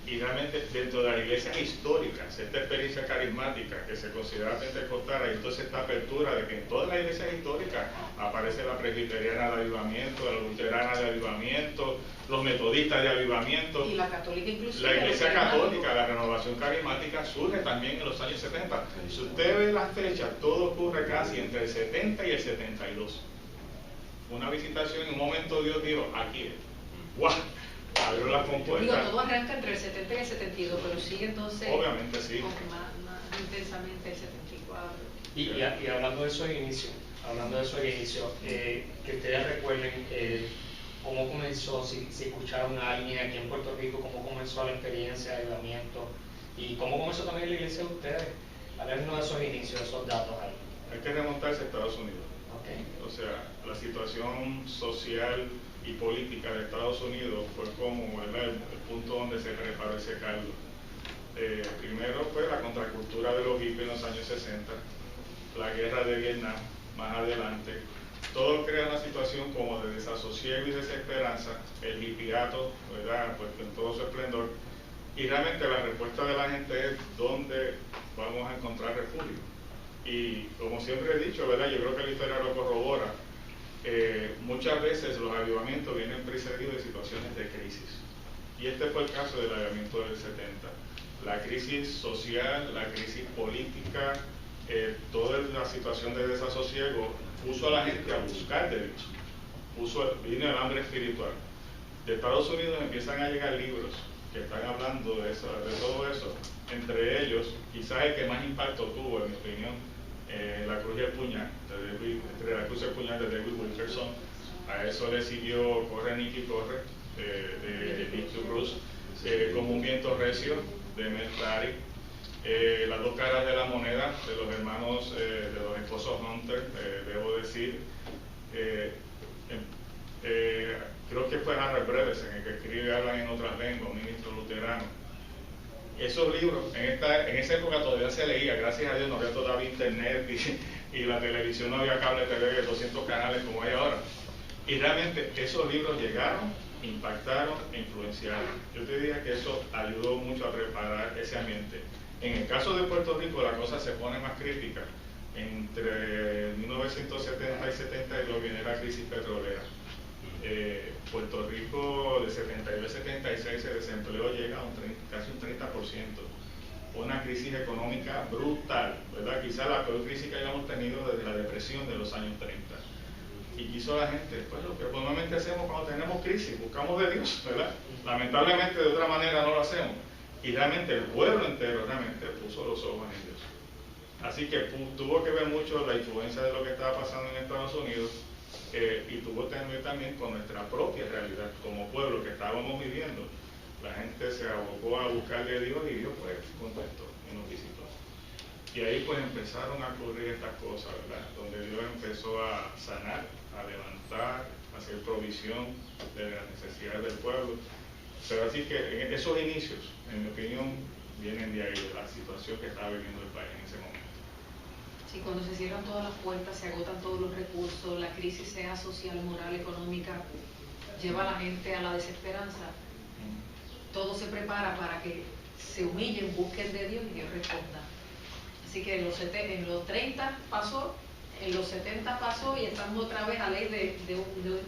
[SPEAKER 3] y realmente dentro de las iglesias históricas, esta experiencia carismática que se considera pentecostal, hay entonces esta apertura de que en todas las iglesias históricas aparece la presbiteriana de avivamiento, la luterana de avivamiento, los metodistas de avivamiento,
[SPEAKER 2] y la católica inclusive.
[SPEAKER 3] la iglesia católica, la renovación carismática surge también en los años 70. Si usted ve las fechas, todo ocurre casi entre el 70 y el 72. Una visitación, en un momento Dios dijo, aquí es. ¡Guau! Abrió las compuertas.
[SPEAKER 2] Digo, todo arranca entre el 70 y el 72, pero sigue entonces
[SPEAKER 3] obviamente sí,
[SPEAKER 2] más intensamente el 74.
[SPEAKER 1] Y hablando de esos inicios, que ustedes recuerden cómo comenzó, si escucharon a alguien aquí en Puerto Rico, cómo comenzó la experiencia de ayudamiento y cómo comenzó también la iglesia de ustedes. Háblenos de esos inicios, de esos datos ahí.
[SPEAKER 3] hay que remontarse a Estados Unidos.
[SPEAKER 1] Okay.
[SPEAKER 3] O sea, la situación social y política de Estados Unidos fue como, ¿verdad?, el punto donde se preparó ese caldo. Primero fue la contracultura de los hippies en los años 60, la guerra de Vietnam más adelante. Todo crea una situación como de desasosiego y desesperanza, el hippiato, ¿verdad?, pues en todo su esplendor. Y realmente la respuesta de la gente es ¿dónde vamos a encontrar refugio? Y como siempre he dicho, ¿verdad?, yo creo que la historia lo corrobora. Muchas veces los avivamientos vienen precedidos de situaciones de crisis. Y este fue el caso del avivamiento del 70. La crisis social, la crisis política, toda la situación de desasosiego puso a la gente a buscar de Dios. Vino el hambre espiritual. De Estados Unidos empiezan a llegar libros que están hablando de todo eso. Entre ellos, quizás el que más impacto tuvo, en mi opinión, La Cruz y el Puñal, entre La Cruz y el Puñal de David Wilkerson. A eso le siguió Corre Nicky Corre, de Nick Cruz, Como un viento recio, de Mel Clary, Las dos caras de la moneda, de los hermanos, de los esposos Hunter, debo decir. Creo que fue Harold Bredesen el que escribe Hablan en otras lenguas, un ministro luterano. Esos libros, en esa época todavía se leía, gracias a Dios no había todavía internet y la televisión, no había cable TV de 200 canales como hay ahora. Y realmente esos libros llegaron, impactaron e influenciaron. Yo te diría que eso ayudó mucho a preparar ese ambiente. En el caso de Puerto Rico la cosa se pone más crítica. Entre 1970 y 72 viene la crisis petrolera. Puerto Rico de 72 a 76 el desempleo llega a casi un 30%. Una crisis económica brutal, ¿verdad? Quizá la peor crisis que hayamos tenido desde la depresión de los años 30. Y quiso la gente, pues lo que normalmente hacemos cuando tenemos crisis, buscamos de Dios, ¿verdad? Lamentablemente de otra manera no lo hacemos. Y realmente el pueblo entero realmente puso los ojos en Dios. Así que tuvo que ver mucho la influencia de lo que estaba pasando en Estados Unidos. Y tuvo que ver también con nuestra propia realidad como pueblo que estábamos viviendo. La gente se abocó a buscar de Dios y Dios pues contestó y nos visitó. Y ahí pues empezaron a ocurrir estas cosas, ¿verdad? Donde Dios empezó a sanar, a levantar, a hacer provisión de las necesidades del pueblo. Pero así que en esos inicios, en mi opinión, vienen de ahí, de la situación que estaba viviendo el país en ese momento.
[SPEAKER 2] Sí, cuando se cierran todas las puertas, se agotan todos los recursos, la crisis sea social, moral, económica, lleva a la gente a la desesperanza. Todo se prepara para que se humillen, busquen de Dios y Dios responda. Así que en los 30 pasó, en los 70 pasó y estamos otra vez a ley de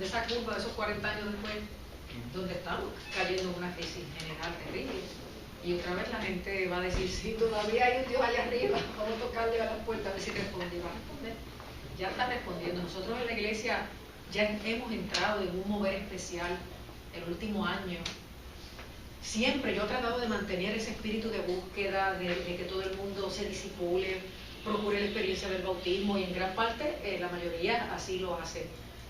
[SPEAKER 2] esa curva de esos 40 años después, donde estamos cayendo en una crisis general terrible. Y otra vez la gente va a decir, sí, todavía hay un Dios allá arriba, vamos a tocarle a la puerta a ver si responde. Va a responder. Ya está respondiendo. Nosotros en la iglesia ya hemos entrado en un mover especial el último año. Siempre yo he tratado de mantener ese espíritu de búsqueda, de que todo el mundo se disipule, procure la experiencia del bautismo, y en gran parte la mayoría así lo hace.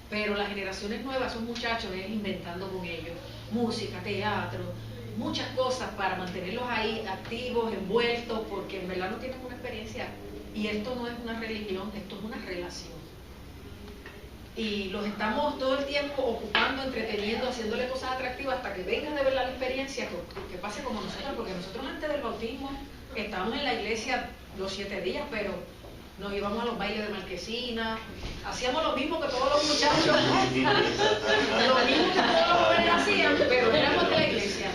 [SPEAKER 2] Pero las generaciones nuevas, esos muchachos, inventando con ellos música, teatro, muchas cosas para mantenerlos ahí activos, envueltos, porque en verdad no tienen una experiencia. Y esto no es una religión, esto es una relación. y los estamos todo el tiempo ocupando, entreteniendo, haciéndole cosas atractivas hasta que vengan de verdad la experiencia, que pase como nosotros, porque nosotros antes del bautismo estábamos en la iglesia los 7 días, pero nos íbamos a los bailes de marquesina, hacíamos lo mismo que todos los muchachos, lo mismo que todos los jóvenes hacían, pero éramos de la iglesia.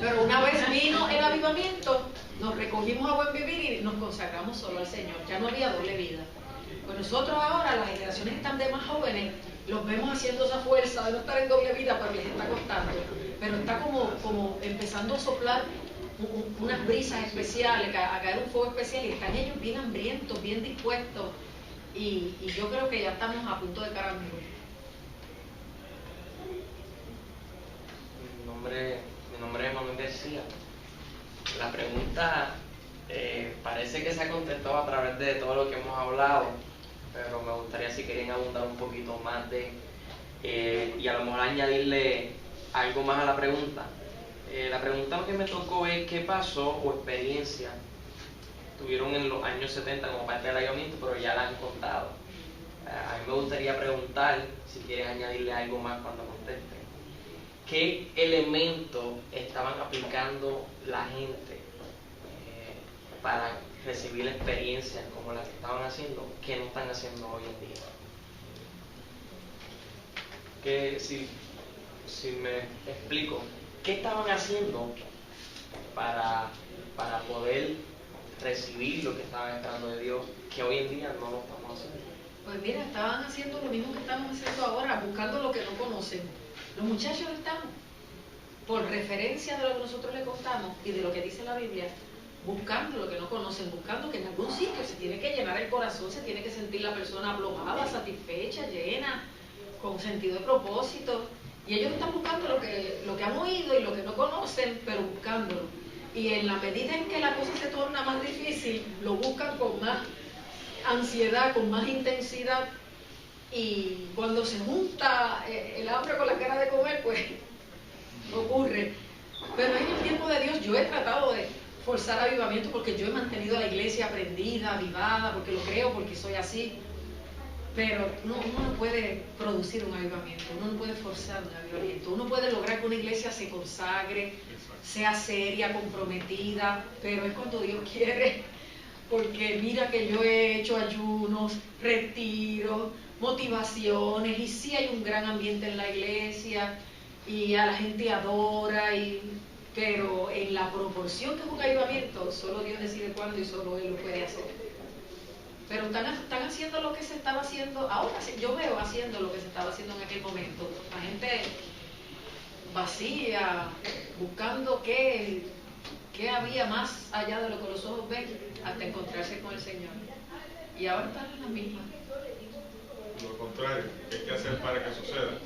[SPEAKER 2] Pero una vez vino el avivamiento, nos recogimos a buen vivir y nos consagramos solo al Señor, ya no había doble vida. Pues nosotros ahora, las generaciones que están de más jóvenes, los vemos haciendo esa fuerza de no estar en doble vida, pero les está costando. Pero está como empezando a soplar unas brisas especiales, a caer un fuego especial, y están ellos bien hambrientos, bien dispuestos, y yo creo que ya estamos a punto de caramelo.
[SPEAKER 8] Mi nombre es Manuel García. La pregunta parece que se ha contestado a través de todo lo que hemos hablado, pero me gustaría si querían abundar un poquito más y a lo mejor añadirle algo más a la pregunta. La pregunta que me tocó es qué pasó o experiencia tuvieron en los años 70 como parte del avivamiento, pero ya la han contado. A mí me gustaría preguntar, si quieres añadirle algo más cuando conteste, ¿qué elementos estaban aplicando la gente para recibir experiencias como las que estaban haciendo, que no están haciendo hoy en día? Que si me explico, ¿qué estaban haciendo para poder recibir lo que estaban esperando de Dios, que hoy en día no lo estamos haciendo?
[SPEAKER 2] Pues mira, estaban haciendo lo mismo que estamos haciendo ahora, buscando lo que no conocen. Los muchachos están, por referencia de lo que nosotros les contamos y de lo que dice la Biblia, buscando lo que no conocen, buscando que en algún sitio se tiene que llenar el corazón, se tiene que sentir la persona aplomada, satisfecha, llena, con sentido de propósito. Y ellos están buscando lo que han oído y lo que no conocen, pero buscándolo. Y en la medida en que la cosa se torna más difícil, lo buscan con más ansiedad, con más intensidad. Y cuando se junta el hambre con la cara de comer, pues ocurre. Pero en el tiempo de Dios yo he tratado de forzar avivamiento, porque yo he mantenido la iglesia prendida, avivada, porque lo creo, porque soy así. Pero uno no puede producir un avivamiento, uno no puede forzar un avivamiento. Uno puede lograr que una iglesia se consagre, sea seria, comprometida, pero es cuando Dios quiere. Porque mira que yo he hecho ayunos, retiros, motivaciones, y sí hay un gran ambiente en la iglesia, y a la gente adora, pero en la proporción que es un avivamiento, solo Dios decide cuándo y solo Él lo puede hacer. Pero están haciendo lo que se estaba haciendo ahora. Yo veo haciendo lo que se estaba haciendo en aquel momento. La gente vacía, buscando qué había más allá de lo que los ojos ven, hasta encontrarse con el Señor. Y ahora están en la misma.
[SPEAKER 3] Lo contrario, ¿qué hay que hacer para que suceda?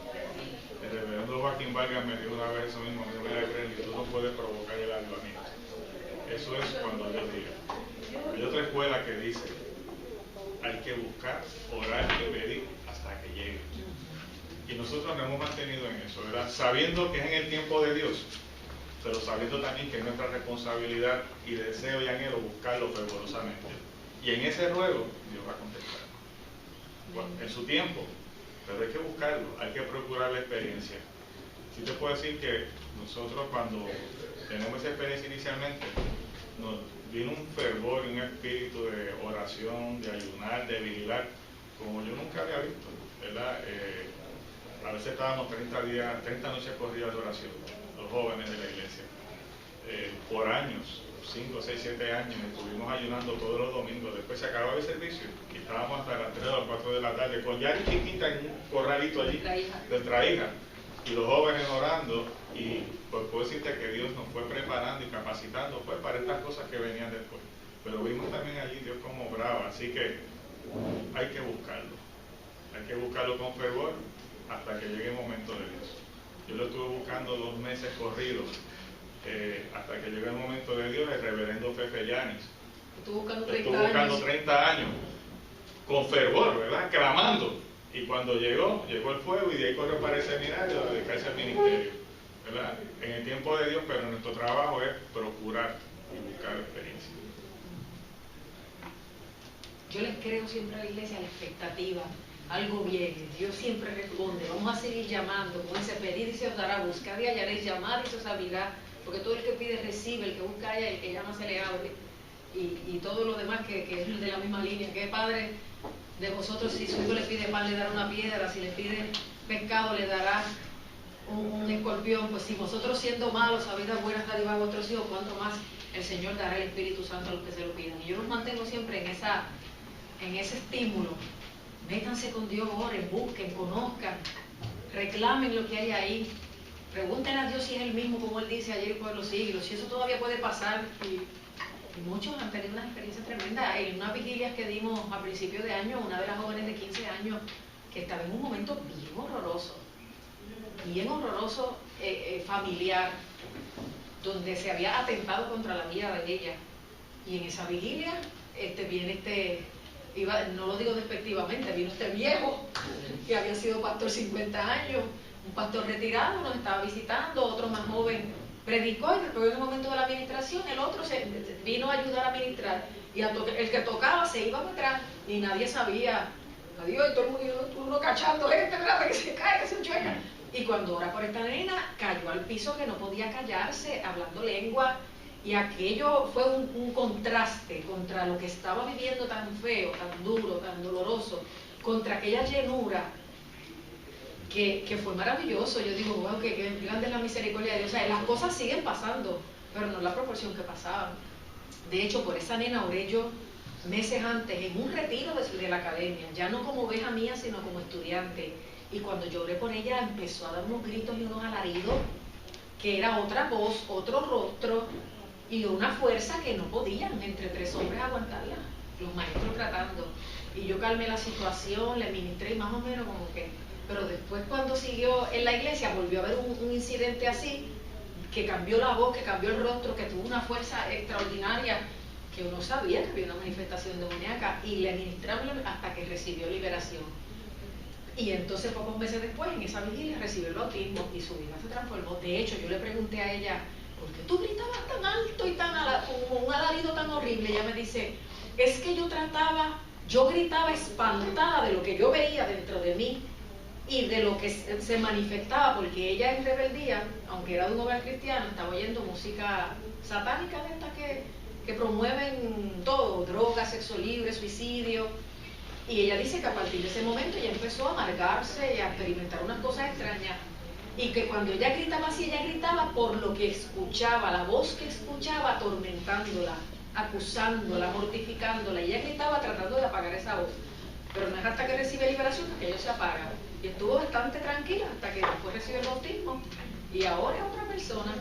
[SPEAKER 3] El reverendo Joaquín Vargas me dijo una vez eso mismo: me voy a creer que tú no puedes provocar el avivamiento. Eso es cuando Dios diga. Hay otra escuela que dice: hay que buscar, orar y pedir hasta que llegue. Y nosotros nos hemos mantenido en eso, ¿verdad? Sabiendo que es en el tiempo de Dios, pero sabiendo también que es nuestra responsabilidad y deseo y anhelo buscarlo fervorosamente. Y en ese ruego Dios va a contestar. Bueno, en su tiempo, pero hay que buscarlo, hay que procurar la experiencia. Sí te puedo decir que nosotros, cuando tenemos esa experiencia inicialmente, nos vino un fervor y un espíritu de oración, de ayunar, de vigilar, como yo nunca había visto, ¿verdad? A veces estábamos 30 noches corridas de oración, los jóvenes de la iglesia. Por años, 5, 6, 7 años, estuvimos ayunando todos los domingos. Después se acababa el servicio y estábamos hasta las 3 o las 4 de la tarde con Yari chiquita en un corralito allí, nuestra hija, y los jóvenes orando. Y pues puedo decirte que Dios nos fue preparando y capacitando pues para estas cosas que venían después. Pero vimos también allí Dios como obraba, así que hay que buscarlo con fervor hasta que llegue el momento de Dios. Yo lo estuve buscando 2 meses corridos, hasta que llegó el momento de Dios. El reverendo Fefe Yanis
[SPEAKER 2] Estuvo buscando
[SPEAKER 3] 30 años con fervor, ¿verdad? Clamando. Y cuando llegó el fuego, y de ahí corrió para el seminario a dedicarse al ministerio, ¿verdad? En el tiempo de Dios, pero nuestro trabajo es procurar y buscar experiencia.
[SPEAKER 2] Yo les creo siempre a la iglesia la expectativa. algo viene, Dios siempre responde, vamos a seguir llamando, como dice, pedir y se os dará, buscar y hallaréis, llamar y se os abrirá, porque todo el que pide recibe, el que busca halla, el que llama se le abre, y todo lo demás que es de la misma línea, que Padre de vosotros, si su hijo le pide pan le dará una piedra, si le pide pescado le dará un escorpión, pues si vosotros siendo malos sabéis dar buenas dádivas a vuestros hijos, cuánto más el Señor dará el Espíritu Santo a los que se lo pidan. Y yo los mantengo siempre en ese estímulo. Métanse con Dios, oren, busquen, conozcan, reclamen lo que hay ahí, pregúntenle a Dios si es el mismo como Él dice ayer y por los siglos, si eso todavía puede pasar. Y muchos han tenido unas experiencias tremendas. En unas vigilias que dimos a principio de año, una de las jóvenes de 15 años que estaba en un momento bien horroroso, familiar, donde se había atentado contra la vida de ella. Y en esa vigilia viene no lo digo despectivamente, vino este viejo que había sido pastor 50 años, un pastor retirado, nos estaba visitando, otro más joven predicó, y después en un momento de la administración el otro vino a ayudar a ministrar, y el que tocaba se iba para atrás y nadie sabía, adiós, y todo el mundo uno cachando, espérate que se cae, que se enchueca. Y cuando ora por esta nena, cayó al piso que no podía callarse, hablando lengua, y aquello fue un contraste contra lo que estaba viviendo tan feo, tan duro, tan doloroso, contra aquella llenura que fue maravilloso. Yo digo, wow, que grande es la misericordia de Dios. O sea, las cosas siguen pasando, pero no en la proporción que pasaban. De hecho, por esa nena oré yo meses antes en un retiro de la academia, ya no como oveja mía, sino como estudiante. Y cuando yo oré por ella, empezó a dar unos gritos y unos alaridos, que era otra voz, otro rostro, y una fuerza que no podían entre 3 hombres aguantarla, los maestros tratando. Y yo calmé la situación, le ministré más o menos como que... Pero después cuando siguió en la iglesia volvió a haber un incidente así, que cambió la voz, que cambió el rostro, que tuvo una fuerza extraordinaria, que uno sabía que había una manifestación demoníaca, y le ministramos hasta que recibió liberación. Y entonces pocos meses después, en esa vigilia, recibió el bautismo y su vida se transformó. De hecho, yo le pregunté a ella, ¿por qué tú gritabas tan alto y con un alarido tan horrible? Ella me dice, es que yo gritaba espantada de lo que yo veía dentro de mí y de lo que se manifestaba, porque ella en rebeldía, aunque era de un hogar cristiano, estaba oyendo música satánica de estas que promueven todo, drogas, sexo libre, suicidio. Y ella dice que a partir de ese momento ella empezó a amargarse y a experimentar unas cosas extrañas. Y que cuando ella gritaba así, ella gritaba por lo que escuchaba, la voz que escuchaba atormentándola, acusándola, mortificándola. Y ella gritaba tratando de apagar esa voz. Pero no es hasta que recibe liberación que ello se apaga. Y estuvo bastante tranquila hasta que después recibió el bautismo. Y ahora es otra persona.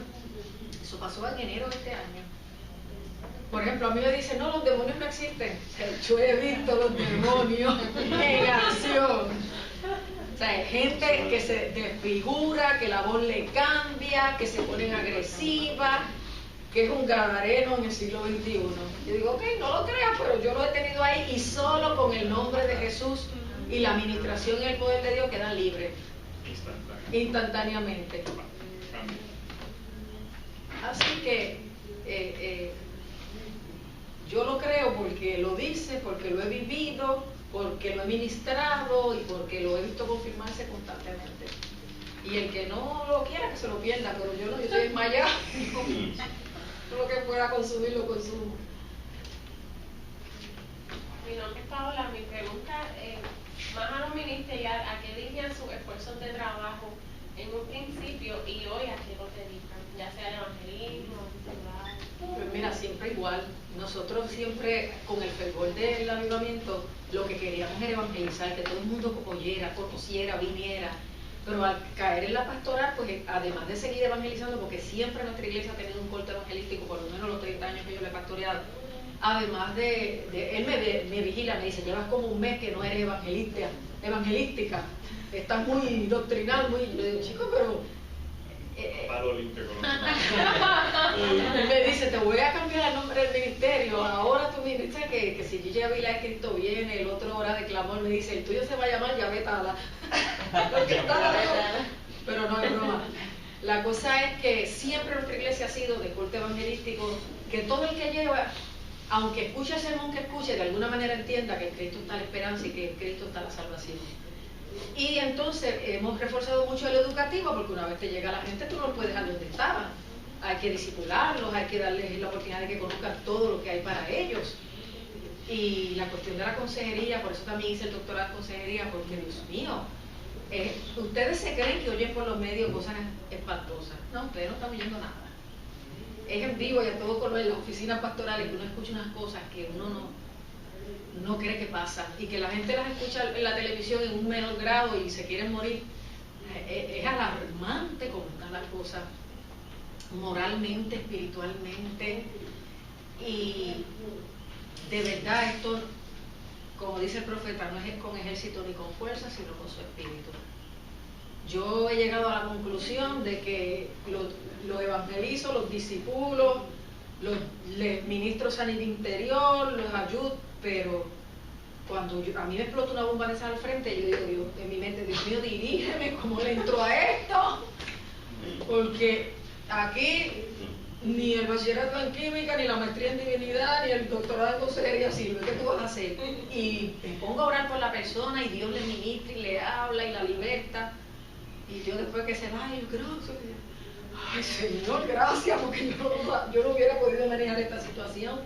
[SPEAKER 2] Eso pasó en enero de este año. Por ejemplo, a mí me dicen, no, los demonios no existen. Yo he visto los demonios en acción. O sea, hay gente que se desfigura, que la voz le cambia, que se ponen agresiva, que es un gadareno en el siglo XXI. Yo digo, ok, no lo creas, pero yo lo he tenido ahí y solo con el nombre de Jesús y la administración y el poder de Dios quedan libres. Instantáneamente. Así que yo lo creo porque lo dice, porque lo he vivido, porque lo he ministrado y porque lo he visto confirmarse constantemente. Y el que no lo quiera, que se lo pierda, pero yo no, yo estoy desmayado. Todo lo que pueda consumir, lo consumo.
[SPEAKER 9] Mi nombre es Paola. Mi pregunta más a lo ministerial, ¿a qué dirigían sus esfuerzos de trabajo en un principio y hoy a qué lo dedican? Ya sea evangelismo,
[SPEAKER 2] Pues mira, siempre igual. Nosotros siempre, con el fervor del avivamiento, lo que queríamos era evangelizar, que todo el mundo oyera, conociera, viniera. Pero al caer en la pastoral, pues además de seguir evangelizando, porque siempre nuestra iglesia ha tenido un corte evangelístico, por lo menos los 30 años que yo le he pastoreado, además él me vigila, me dice, llevas como un mes que no eres evangelística, estás muy doctrinal, muy... Yo le digo, chico, pero... me dice, te voy a cambiar el nombre del ministerio, ahora tú me dices que si Gigi Ávila ha escrito bien, el otro hora de clamor me dice, el tuyo se va a llamar Yavetala. Pero no es broma. La cosa es que siempre nuestra iglesia ha sido de corte evangelístico, que todo el que lleva aunque escuche el sermón que escuche, de alguna manera entienda que en Cristo está la esperanza y que en Cristo está la salvación. Y entonces hemos reforzado mucho el educativo, porque una vez te llega la gente, tú no lo puedes dejar donde estaban. Hay que disipularlos, hay que darles la oportunidad de que conozcan todo lo que hay para ellos. Y la cuestión de la consejería, por eso también hice el doctorado de consejería, porque Dios mío, ustedes se creen que oyen por los medios cosas espantosas. No, ustedes no están oyendo nada. Es en vivo y a todo color en las oficinas pastorales que uno escucha unas cosas que uno no cree que pasan, y que la gente las escucha en la televisión en un menor grado y se quieren morir. Es alarmante cómo están las cosas moralmente, espiritualmente, y de verdad esto, como dice el profeta, no es con ejército ni con fuerza, sino con su espíritu. Yo he llegado a la conclusión de que los evangelizo, los discipulo, les ministro sanidad interior, los ayudo, pero cuando a mí me explota una bomba de esa al frente, yo digo, Dios, en mi mente, Dios mío, dirígeme cómo le entro a esto, porque aquí ni el bachillerato en química, ni la maestría en divinidad, ni el doctorado en consejería sirve. ¿Qué tú vas a hacer? Y me pongo a orar por la persona y Dios le ministra y le habla y la liberta. Y yo después que se va, yo gracias. Ay, Señor, gracias, porque yo no hubiera podido manejar esta situación.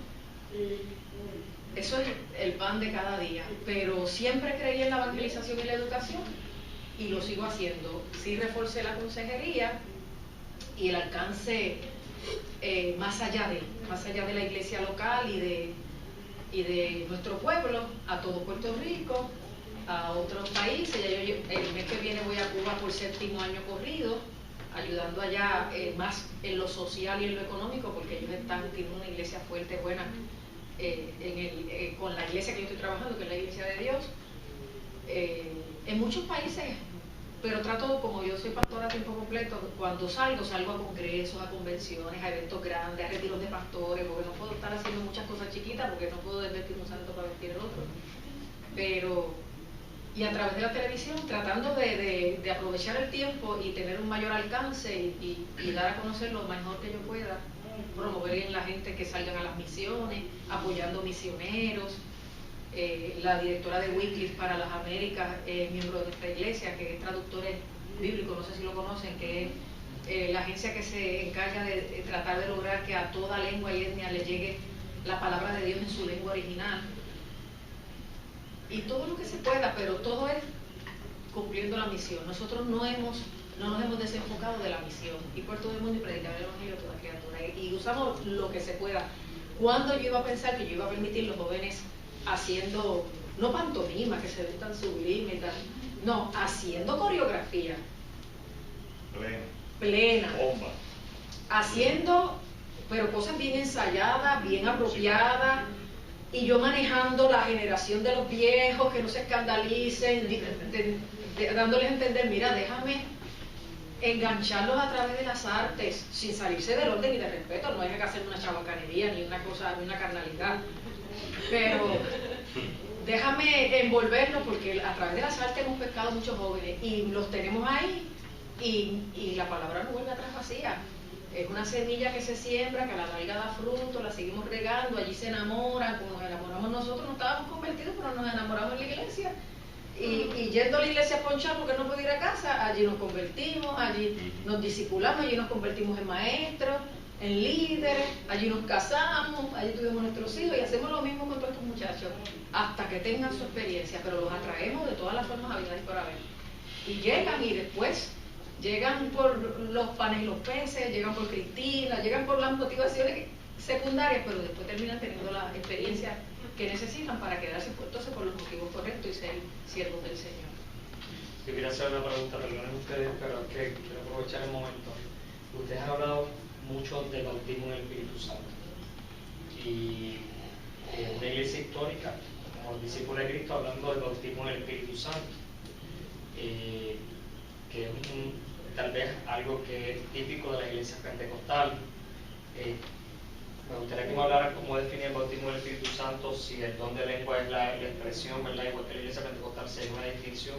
[SPEAKER 2] Eso es el pan de cada día. Pero siempre creí en la evangelización y la educación y lo sigo haciendo. Sí reforcé la consejería y el alcance más allá de la iglesia local y de nuestro pueblo, a todo Puerto Rico, a otros países. Ya el mes que viene voy a Cuba por 7º año corrido, ayudando allá más en lo social y en lo económico, porque ellos tienen una iglesia fuerte, buena, con la iglesia que yo estoy trabajando, que es la Iglesia de Dios. En muchos países, pero trato, como yo soy pastora a tiempo completo, cuando salgo a congresos, a convenciones, a eventos grandes, a retiros de pastores, porque no puedo estar haciendo muchas cosas chiquitas, porque no puedo desvestir un santo para vestir el otro. Pero, y a través de la televisión, tratando de aprovechar el tiempo y tener un mayor alcance y dar a conocer lo mejor que yo pueda, promover en la gente que salgan a las misiones, apoyando misioneros. La directora de Wycliffe para las Américas es miembro de nuestra iglesia, que es traductores bíblicos, no sé si lo conocen, que es la agencia que se encarga de tratar de lograr que a toda lengua y etnia le llegue la palabra de Dios en su lengua original. Y todo lo que se pueda, pero todo es cumpliendo la misión. Nosotros no nos hemos desenfocado de la misión, y por todo el mundo y predicar el evangelio a toda criatura, y usamos lo que se pueda. ¿Cuándo yo iba a pensar que yo iba a permitir los jóvenes haciendo, no pantomima, que se ven tan sublime y tal, no, haciendo coreografía plena,
[SPEAKER 3] Bomba.
[SPEAKER 2] haciendo, pero cosas bien ensayadas, bien apropiadas, y yo manejando la generación de los viejos, que no se escandalicen, dándoles a entender, mira, déjame engancharlos a través de las artes, sin salirse del orden y del respeto. No hay que hacer una chabacanería, ni una cosa, ni una carnalidad, pero déjame envolverlos, porque a través de las artes hemos pescado muchos jóvenes y los tenemos ahí, y la palabra no vuelve atrás vacía. Es una semilla que se siembra, que a la larga da fruto, la seguimos regando, allí se enamoran. Como nos enamoramos nosotros, no estábamos convertidos, pero nos enamoramos en la iglesia. Y yendo a la iglesia a ponchar porque no puedo ir a casa, allí nos convertimos, allí nos discipulamos, allí nos convertimos en maestros, en líderes, allí nos casamos, allí tuvimos nuestros hijos, y hacemos lo mismo con todos estos muchachos, hasta que tengan su experiencia, pero los atraemos de todas las formas habidas y por haber. Y llegan, y después llegan por los panes y los peces, llegan por Cristina, llegan por las motivaciones secundarias, pero después terminan teniendo la experiencia que necesitan para quedarse puestos por los motivos correctos y ser siervos del Señor.
[SPEAKER 1] Yo quería hacer una pregunta, perdonen ustedes, pero es que quiero aprovechar el momento. Ustedes han hablado mucho del bautismo en el Espíritu Santo, y en una iglesia histórica, como los discípulos de Cristo, hablando del bautismo en el Espíritu Santo, que es tal vez algo que es típico de la iglesia pentecostal. Me gustaría que me hablaran cómo definir el bautismo del Espíritu Santo, si el don de lengua es la expresión, ¿verdad?, igual que la iglesia pentecostal, si hay una distinción,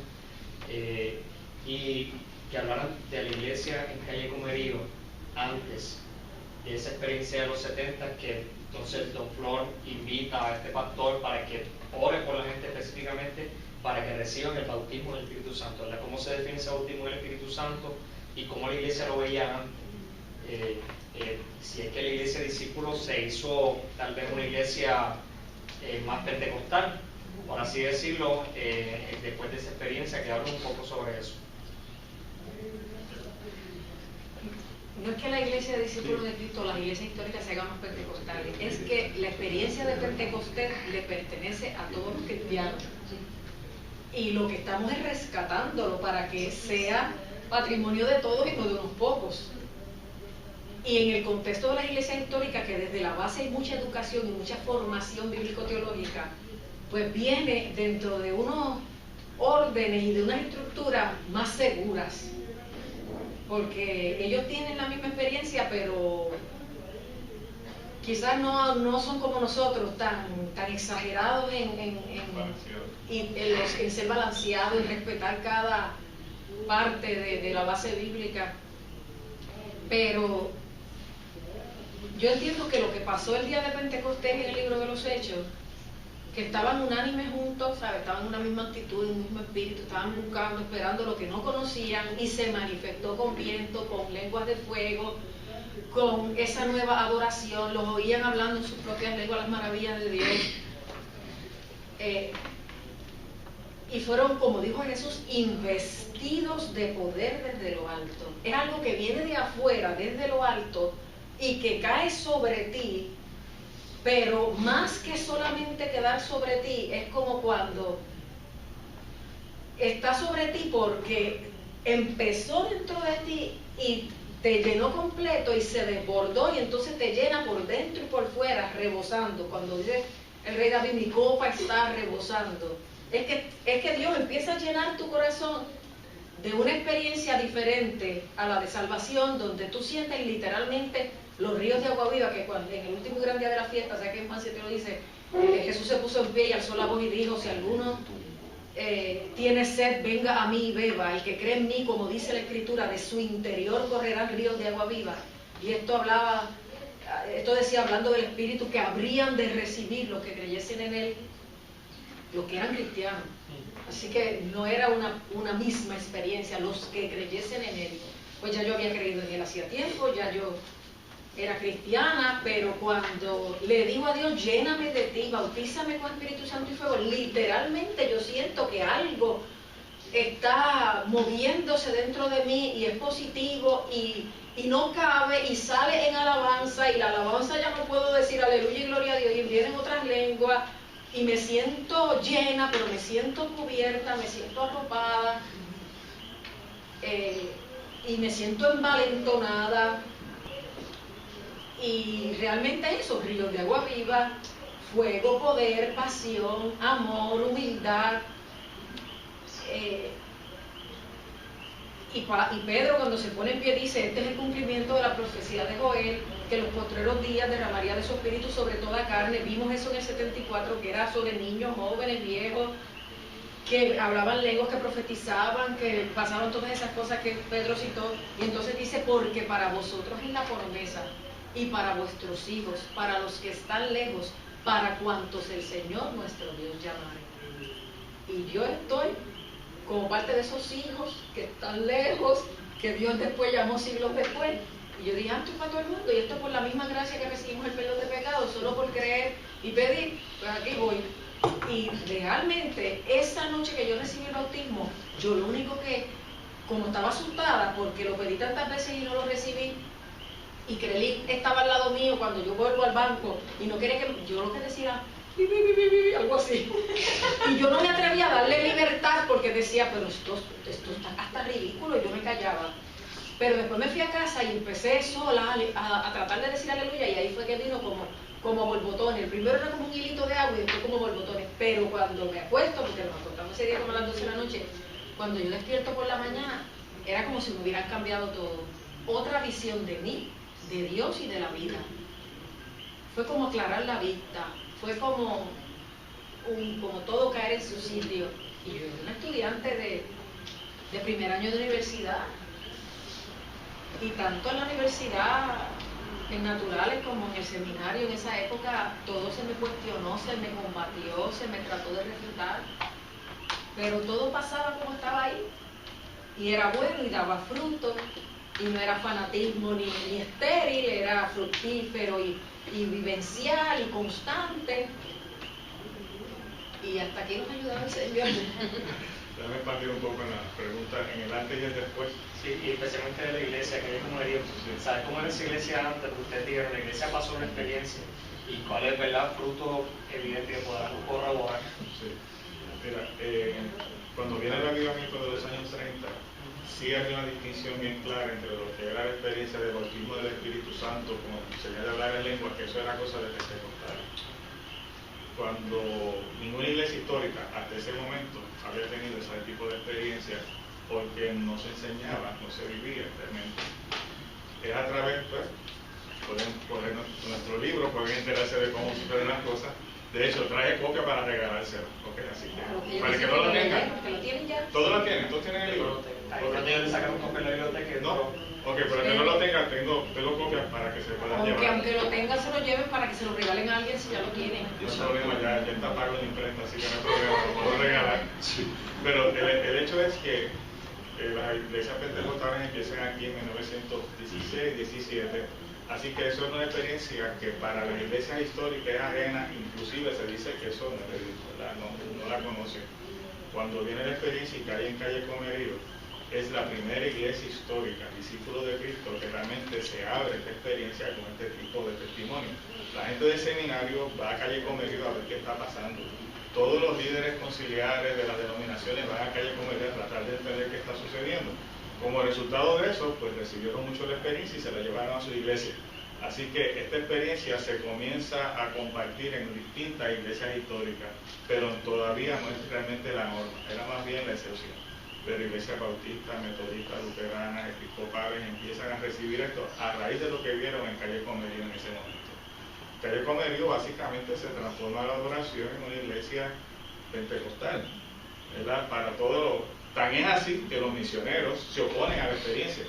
[SPEAKER 1] y que hablaran de la iglesia en Calle Comerío antes de esa experiencia de los 70, que entonces Don Flor invita a este pastor para que ore por la gente específicamente para que reciban el bautismo del Espíritu Santo, ¿verdad? ¿Cómo se define ese bautismo del Espíritu Santo y cómo la iglesia lo veía antes? Si es que la iglesia de discípulos se hizo tal vez una iglesia más pentecostal, por así decirlo, después de esa experiencia, que habla un poco sobre eso.
[SPEAKER 2] No es que la iglesia de discípulos de Cristo, las iglesias históricas se hagan más pentecostales, es que la experiencia de Pentecostés le pertenece a todos los cristianos. Y lo que estamos es rescatándolo para que sea patrimonio de todos y no de unos pocos. Y en el contexto de las iglesias históricas, que desde la base hay mucha educación y mucha formación bíblico-teológica, pues viene dentro de unos órdenes y de unas estructuras más seguras. Porque ellos tienen la misma experiencia, pero quizás no son como nosotros, tan exagerados en ser balanceados, en respetar cada parte de la base bíblica. Pero yo entiendo que lo que pasó el día de Pentecostés en el libro de los Hechos, que estaban unánimes juntos, ¿sabes? Estaban en una misma actitud, en un mismo espíritu, estaban buscando, esperando lo que no conocían, y se manifestó con viento, con lenguas de fuego, con esa nueva adoración, los oían hablando en sus propias lenguas las maravillas de Dios. Y fueron, como dijo Jesús, investidos de poder desde lo alto. Es algo que viene de afuera, desde lo alto, y que cae sobre ti. Pero más que solamente quedar sobre ti, es como cuando está sobre ti porque empezó dentro de ti y te llenó completo y se desbordó, y entonces te llena por dentro y por fuera, rebosando. Cuando dice el rey David, mi copa está rebosando, es que Dios empieza a llenar tu corazón de una experiencia diferente a la de salvación, donde tú sientes literalmente los ríos de agua viva, que cuando en el último gran día de la fiesta, ¿sabes que en Juan 7 lo dice? Jesús se puso en pie y alzó la voz y dijo, si alguno tiene sed, venga a mí y beba. El que cree en mí, como dice la Escritura, de su interior correrán ríos de agua viva. Y esto decía, hablando del Espíritu, que habrían de recibir los que creyesen en él, los que eran cristianos. Así que no era una misma experiencia, los que creyesen en él. Pues ya yo había creído en él hacía tiempo, ya yo era cristiana, pero cuando le digo a Dios, lléname de ti, bautízame con Espíritu Santo y fuego, literalmente yo siento que algo está moviéndose dentro de mí y es positivo y no cabe y sale en alabanza, y la alabanza ya no puedo decir aleluya y gloria a Dios, y vienen otras lenguas y me siento llena, pero me siento cubierta, me siento arropada y me siento envalentonada. Y realmente eso, ríos de agua viva, fuego, poder, pasión, amor, humildad. Y Pedro, cuando se pone en pie, dice, este es el cumplimiento de la profecía de Joel, que en los postreros días derramaría de su espíritu sobre toda carne. Vimos eso en el 74, que era sobre niños, jóvenes, viejos, que hablaban lenguas, que profetizaban, que pasaban todas esas cosas que Pedro citó. Y entonces dice, porque para vosotros es la promesa, y para vuestros hijos, para los que están lejos, para cuantos el Señor nuestro Dios llamare. Y yo estoy como parte de esos hijos que están lejos, que Dios después llamó siglos después. Y yo dije, esto es para todo el mundo, y esto por la misma gracia que recibimos el perdón de pecado, solo por creer y pedir, pues aquí voy. Y realmente, esa noche que yo recibí el bautismo, yo lo único que, como estaba asustada, porque lo pedí tantas veces y no lo recibí, y Crelí estaba al lado mío cuando yo vuelvo al banco, y no quería que, yo lo que decía, algo así, y yo no me atrevía a darle libertad, porque decía, pero esto está hasta ridículo, y yo me callaba. Pero después me fui a casa y empecé sola a tratar de decir aleluya, y ahí fue que vino como borbotones. El primero era como un hilito de agua y después como borbotones. Pero cuando me acuesto, porque nos acostamos ese día como a las 12 de la noche, cuando yo despierto por la mañana, era como si me hubieran cambiado todo. Otra visión de mí, de Dios y de la vida. Fue como aclarar la vista, fue como todo caer en su sitio. Y yo era una estudiante de primer año de universidad, y tanto en la universidad En naturales, como en el seminario, en esa época, todo se me cuestionó, se me combatió, se me trató de refutar, pero todo pasaba como estaba ahí, y era bueno y daba fruto, y no era fanatismo ni estéril, era fructífero y vivencial y constante, y hasta aquí nos ayudaba el Señor.
[SPEAKER 3] Déjame expandir un poco en la pregunta, en el antes y el después.
[SPEAKER 1] Sí, y especialmente de la iglesia, que es como digo, ¿sabes cómo era esa iglesia antes? Que ustedes dijeron, la iglesia pasó una experiencia, y cuál es, ¿verdad?, fruto evidente que podamos corroborar.
[SPEAKER 3] Sí. Mira, cuando viene el avivamiento de los años 30, sí hay una distinción bien clara entre lo que era la experiencia del bautismo del Espíritu Santo, como señal de hablar en lengua, que eso era cosa de pentecostal. Cuando ninguna iglesia histórica hasta ese momento había tenido ese tipo de experiencia, porque no se enseñaba, no se vivía realmente. Es a través, pues, pueden poner nuestro libro, pueden enterarse de cómo suceden las cosas. De hecho, traje copia para regalárselo, okay, así que para que no lo tengan. ¿Todos lo tienen? ¿Todos tienen el libro?
[SPEAKER 1] Ahora tienen que sacar un copia de la biblioteca.
[SPEAKER 3] No, ok, pero que no lo tengan, tengo copias para que se puedan llevar.
[SPEAKER 2] Aunque lo tengan, se lo lleven para que se lo regalen a alguien si ya lo tienen.
[SPEAKER 3] No hay problema, ya está pago en imprenta, así que no hay problema, lo puedo regalar. Pero el hecho es que las iglesias pentecostales empiezan aquí en 1916, 17. Así que eso es una experiencia que para las iglesias históricas es ajena, inclusive se dice que eso no es de Dios, ¿verdad? No la conocen. Cuando viene la experiencia y cae en Calle Comerío, es la primera iglesia histórica, discípulo de Cristo, que realmente se abre esta experiencia con este tipo de testimonio. La gente del seminario va a Calle Comerío a ver qué está pasando. Todos los líderes conciliares de las denominaciones van a Calle Comerío a tratar de entender qué está sucediendo. Como resultado de eso, pues recibieron mucho la experiencia y se la llevaron a su iglesia. Así que esta experiencia se comienza a compartir en distintas iglesias históricas, pero todavía no es realmente la norma, era más bien la excepción. Pero iglesias bautistas, metodistas, luteranas, episcopales empiezan a recibir esto a raíz de lo que vieron en Calle Comerío en ese momento. Calle Comerío básicamente se transforma la adoración en una iglesia pentecostal, ¿verdad? Para todo lo... Tan es así que los misioneros se oponen a la experiencia.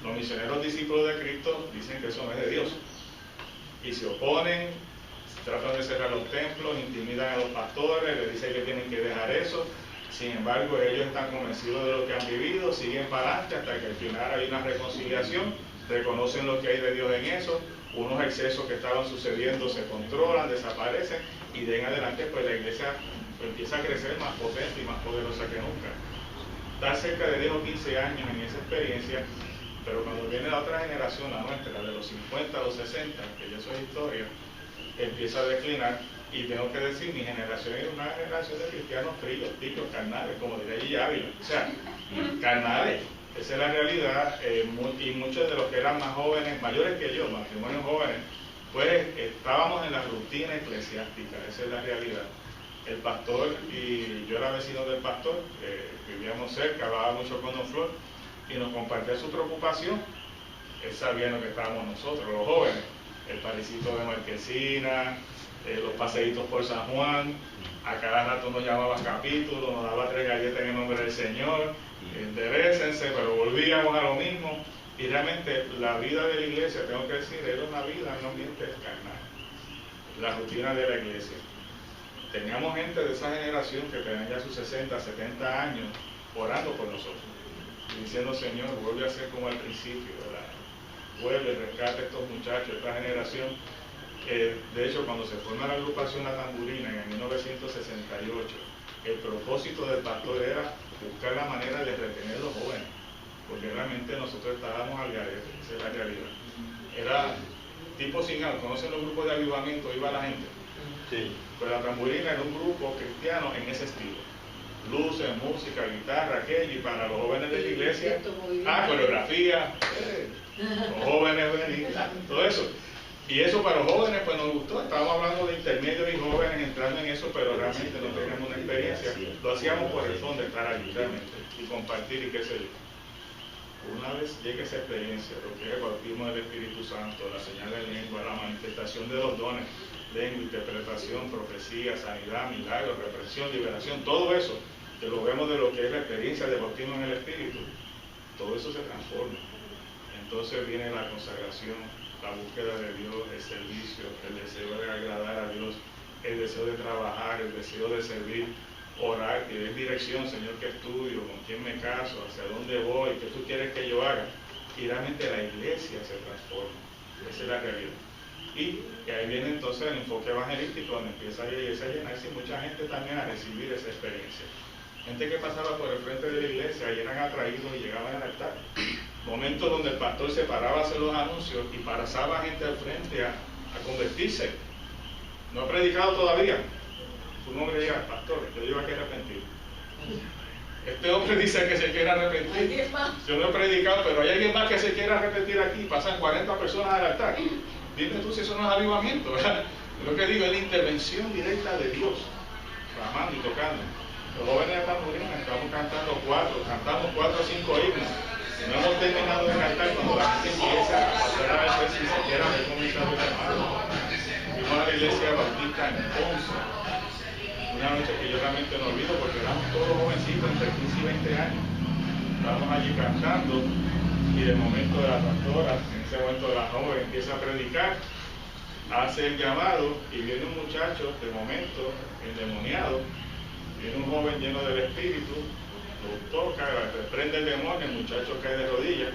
[SPEAKER 3] Los misioneros discípulos de Cristo dicen que eso no es de Dios. Y se oponen, tratan de cerrar los templos, intimidan a los pastores, les dicen que tienen que dejar eso. Sin embargo, ellos están convencidos de lo que han vivido, siguen para adelante hasta que al final hay una reconciliación, reconocen lo que hay de Dios en eso, unos excesos que estaban sucediendo se controlan, desaparecen, y de en adelante pues la iglesia empieza a crecer más potente y más poderosa que nunca. Está cerca de 10 o 15 años en esa experiencia, pero cuando viene la otra generación, la nuestra, la de los 50 a los 60, que ya eso es historia, empieza a declinar, y tengo que decir, mi generación es una generación de cristianos fríos, tibios, carnales, como diría Gigi Ávila, o sea, carnales, esa es la realidad, y muchos de los que eran más jóvenes, mayores que yo, matrimonios jóvenes, pues estábamos en la rutina eclesiástica, esa es la realidad. El pastor, y yo era vecino del pastor, vivíamos cerca, hablaba mucho con Don Flor, y nos compartía su preocupación. Él sabía en lo que estábamos nosotros, los jóvenes, el parecito de Marquesina, los paseitos por San Juan, a cada rato nos llamaba capítulo, nos daba 3 galletas en el nombre del Señor, enderécense, pero volvíamos a lo mismo, y realmente la vida de la iglesia, tengo que decir, era una vida en un ambiente carnal, la rutina de la iglesia. Teníamos gente de esa generación que tenían ya sus 60, 70 años orando por nosotros, diciendo, Señor, vuelve a ser como al principio, ¿verdad? Vuelve, rescate a estos muchachos, esta generación. De hecho, cuando se forma la agrupación La Tamburina en 1968, el propósito del pastor era buscar la manera de retener a los jóvenes, porque realmente nosotros estábamos al garete, esa es la realidad. Era tipo señal, ¿conocen los grupos de avivamiento? Iba la gente.
[SPEAKER 7] Sí.
[SPEAKER 3] Pues La Tamburina era un grupo cristiano en ese estilo. Luces, música, guitarra, aquello, y para los jóvenes de la iglesia, coreografía, los jóvenes venir, todo eso. Y eso para los jóvenes pues nos gustó, estábamos hablando de intermedios y jóvenes entrando en eso, pero realmente no teníamos una experiencia, lo hacíamos por el fondo de estar allí realmente, y compartir y qué sé yo. Una vez llegue esa experiencia, lo que es el bautismo del Espíritu Santo, la señal de lengua, la manifestación de los dones, lengua, interpretación, profecía, sanidad, milagros, represión, liberación, todo eso, que lo vemos de lo que es la experiencia de bautismo en el Espíritu, todo eso se transforma. Entonces viene la consagración, la búsqueda de Dios, el servicio, el deseo de agradar a Dios, el deseo de trabajar, el deseo de servir, orar, pedir dirección, Señor, ¿qué estudio? ¿Con quién me caso? ¿Hacia dónde voy? ¿Qué tú quieres que yo haga? Y realmente la iglesia se transforma. Esa es la realidad. Y ahí viene entonces el enfoque evangelístico, donde empieza la iglesia a llenarse y mucha gente también a recibir esa experiencia. Gente que pasaba por el frente de la iglesia y eran atraídos y llegaban al altar. Momentos donde el pastor se paraba a hacer los anuncios y pasaba gente al frente a convertirse. No ha predicado todavía. Un hombre llega, pastor, yo digo que arrepentir. Este hombre dice que se quiere arrepentir. Yo no he predicado, pero hay alguien más que se quiere arrepentir aquí. Pasan 40 personas al altar. Dime tú si eso no es avivamiento, ¿verdad? Lo que digo es la intervención directa de Dios, clamando y tocando. Los jóvenes de Tamborina estamos cantando cantamos 4 o 5 himnos. No hemos terminado de cantar cuando la gente empieza a hacer a veces si se quiera ver con mis hermanos. Fuimos a la iglesia bautista en Ponce. Una noche que yo realmente no olvido porque éramos todos jovencitos, entre 15 y 20 años. Estábamos allí cantando y de momento de la pastora, en ese momento la joven empieza a predicar, hace el llamado y viene un muchacho de momento endemoniado, viene un joven lleno del espíritu, lo toca, reprende el demonio, el muchacho cae de rodillas,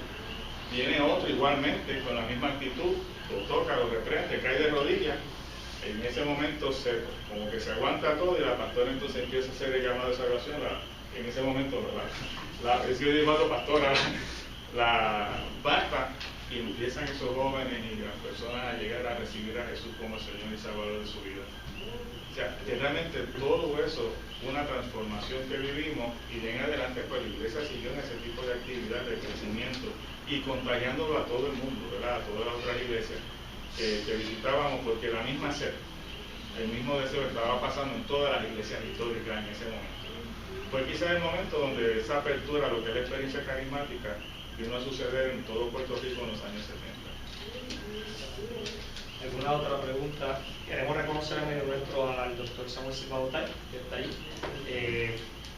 [SPEAKER 3] viene otro igualmente con la misma actitud, lo toca, lo reprende, cae de rodillas. En ese momento como que se aguanta todo y la pastora entonces empieza a hacer el llamado de salvación. En ese momento la pastora la basta y empiezan esos jóvenes y las personas a llegar a recibir a Jesús como Señor y Salvador de su vida. O sea, que realmente todo eso, una transformación que vivimos y de en adelante pues la iglesia siguió en ese tipo de actividad de crecimiento y contagiándolo a todo el mundo, ¿verdad? A todas las otras iglesias que visitábamos, porque la misma sed, el mismo deseo estaba pasando en todas las iglesias históricas en ese momento. Fue quizás el momento donde esa apertura a lo que es la experiencia carismática vino a suceder en todo Puerto Rico en los años 70.
[SPEAKER 1] ¿Alguna otra pregunta? Queremos reconocer en medio nuestro al doctor Samuel Silva Otay, que está ahí.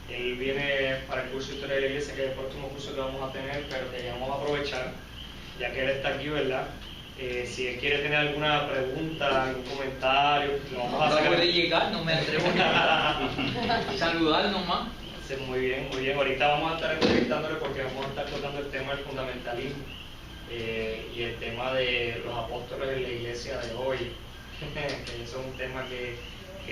[SPEAKER 1] Él viene para el curso de Historia de la Iglesia, que es el próximo curso que vamos a tener, pero queríamos aprovechar, ya que él está aquí, ¿verdad? Si él quiere tener alguna pregunta, algún comentario, lo vamos a hacer.
[SPEAKER 10] No puede llegar, no me atrevo ni saludar nomás.
[SPEAKER 1] Sí, muy bien, muy bien. Ahorita vamos a estar entrevistándole porque vamos a estar tocando el tema del fundamentalismo y el tema de los apóstoles de la iglesia de hoy, que eso es un tema que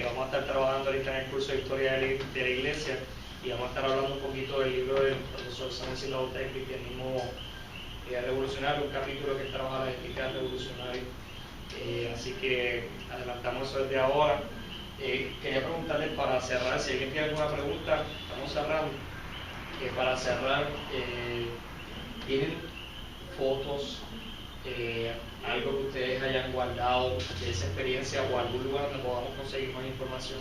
[SPEAKER 1] vamos a estar trabajando ahorita en el curso de Historia de la Iglesia, y vamos a estar hablando un poquito del libro del profesor Samuel Silva Otay, Cristianismo Revolucionario, un capítulo que trabaja la ética revolucionaria. Así que adelantamos eso desde ahora. Quería preguntarles para cerrar, si alguien tiene alguna pregunta, estamos cerrando. Para cerrar, ¿tienen fotos, algo que ustedes hayan guardado de esa experiencia o algún lugar donde podamos conseguir más información?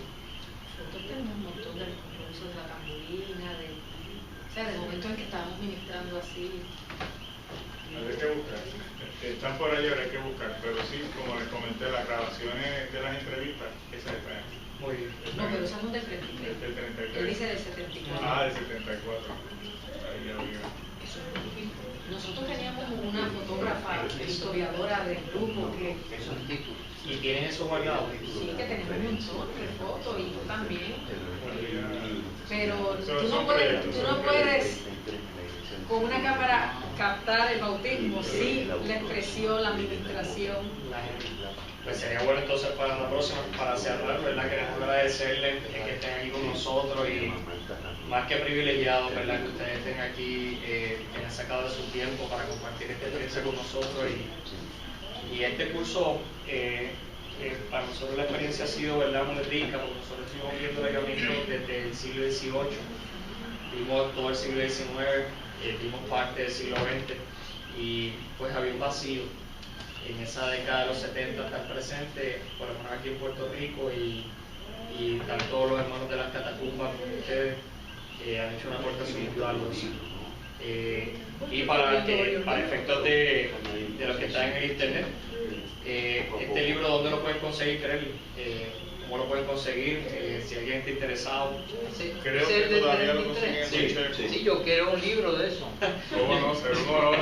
[SPEAKER 2] Nosotros tenemos un montón de los compromisos de la Tamborina, o sea, de momento en que estábamos ministrando así.
[SPEAKER 3] Hay que buscar. Están por ahí, ahora hay que buscar, pero sí, como les comenté, las grabaciones de las entrevistas, esas están.
[SPEAKER 1] Muy bien.
[SPEAKER 2] No, pero esas son del 33.
[SPEAKER 3] Del 33.
[SPEAKER 2] Él dice del 74.
[SPEAKER 3] Ah, del 74. Ahí había.
[SPEAKER 2] Nosotros teníamos una fotógrafa, historiadora del grupo que...
[SPEAKER 1] ¿Y tienen eso guardado?
[SPEAKER 2] Sí, que tenemos un montón de fotos y yo también. Pero
[SPEAKER 3] Son
[SPEAKER 2] tú no puedes con una cámara captar el bautismo, sí, la expresión, la administración.
[SPEAKER 1] Pues sería bueno entonces para la próxima, para cerrar, ¿verdad? Queremos agradecerles que estén aquí con nosotros y más que privilegiados, ¿verdad? Que ustedes estén aquí, que han sacado de su tiempo para compartir esta experiencia con nosotros y este curso, para nosotros la experiencia ha sido, ¿verdad? Muy rica, porque nosotros estuvimos viendo el avivamiento desde el siglo XVIII, vimos todo el siglo XIX, vimos parte del siglo XX y pues había un vacío en esa década de los 70 hasta el presente, por lo menos aquí en Puerto Rico, y están todos los hermanos de las catacumbas con ustedes, han hecho una aportación muy valiosa. Y para efectos de los que están en el internet, este libro, ¿dónde lo pueden conseguir, Creli? ¿Cómo lo pueden conseguir? Si alguien está interesado.
[SPEAKER 10] Sí,
[SPEAKER 3] Creo que todavía lo consiguen.
[SPEAKER 10] Sí, yo quiero un libro de eso.
[SPEAKER 3] ¿Cómo no? Seguro no.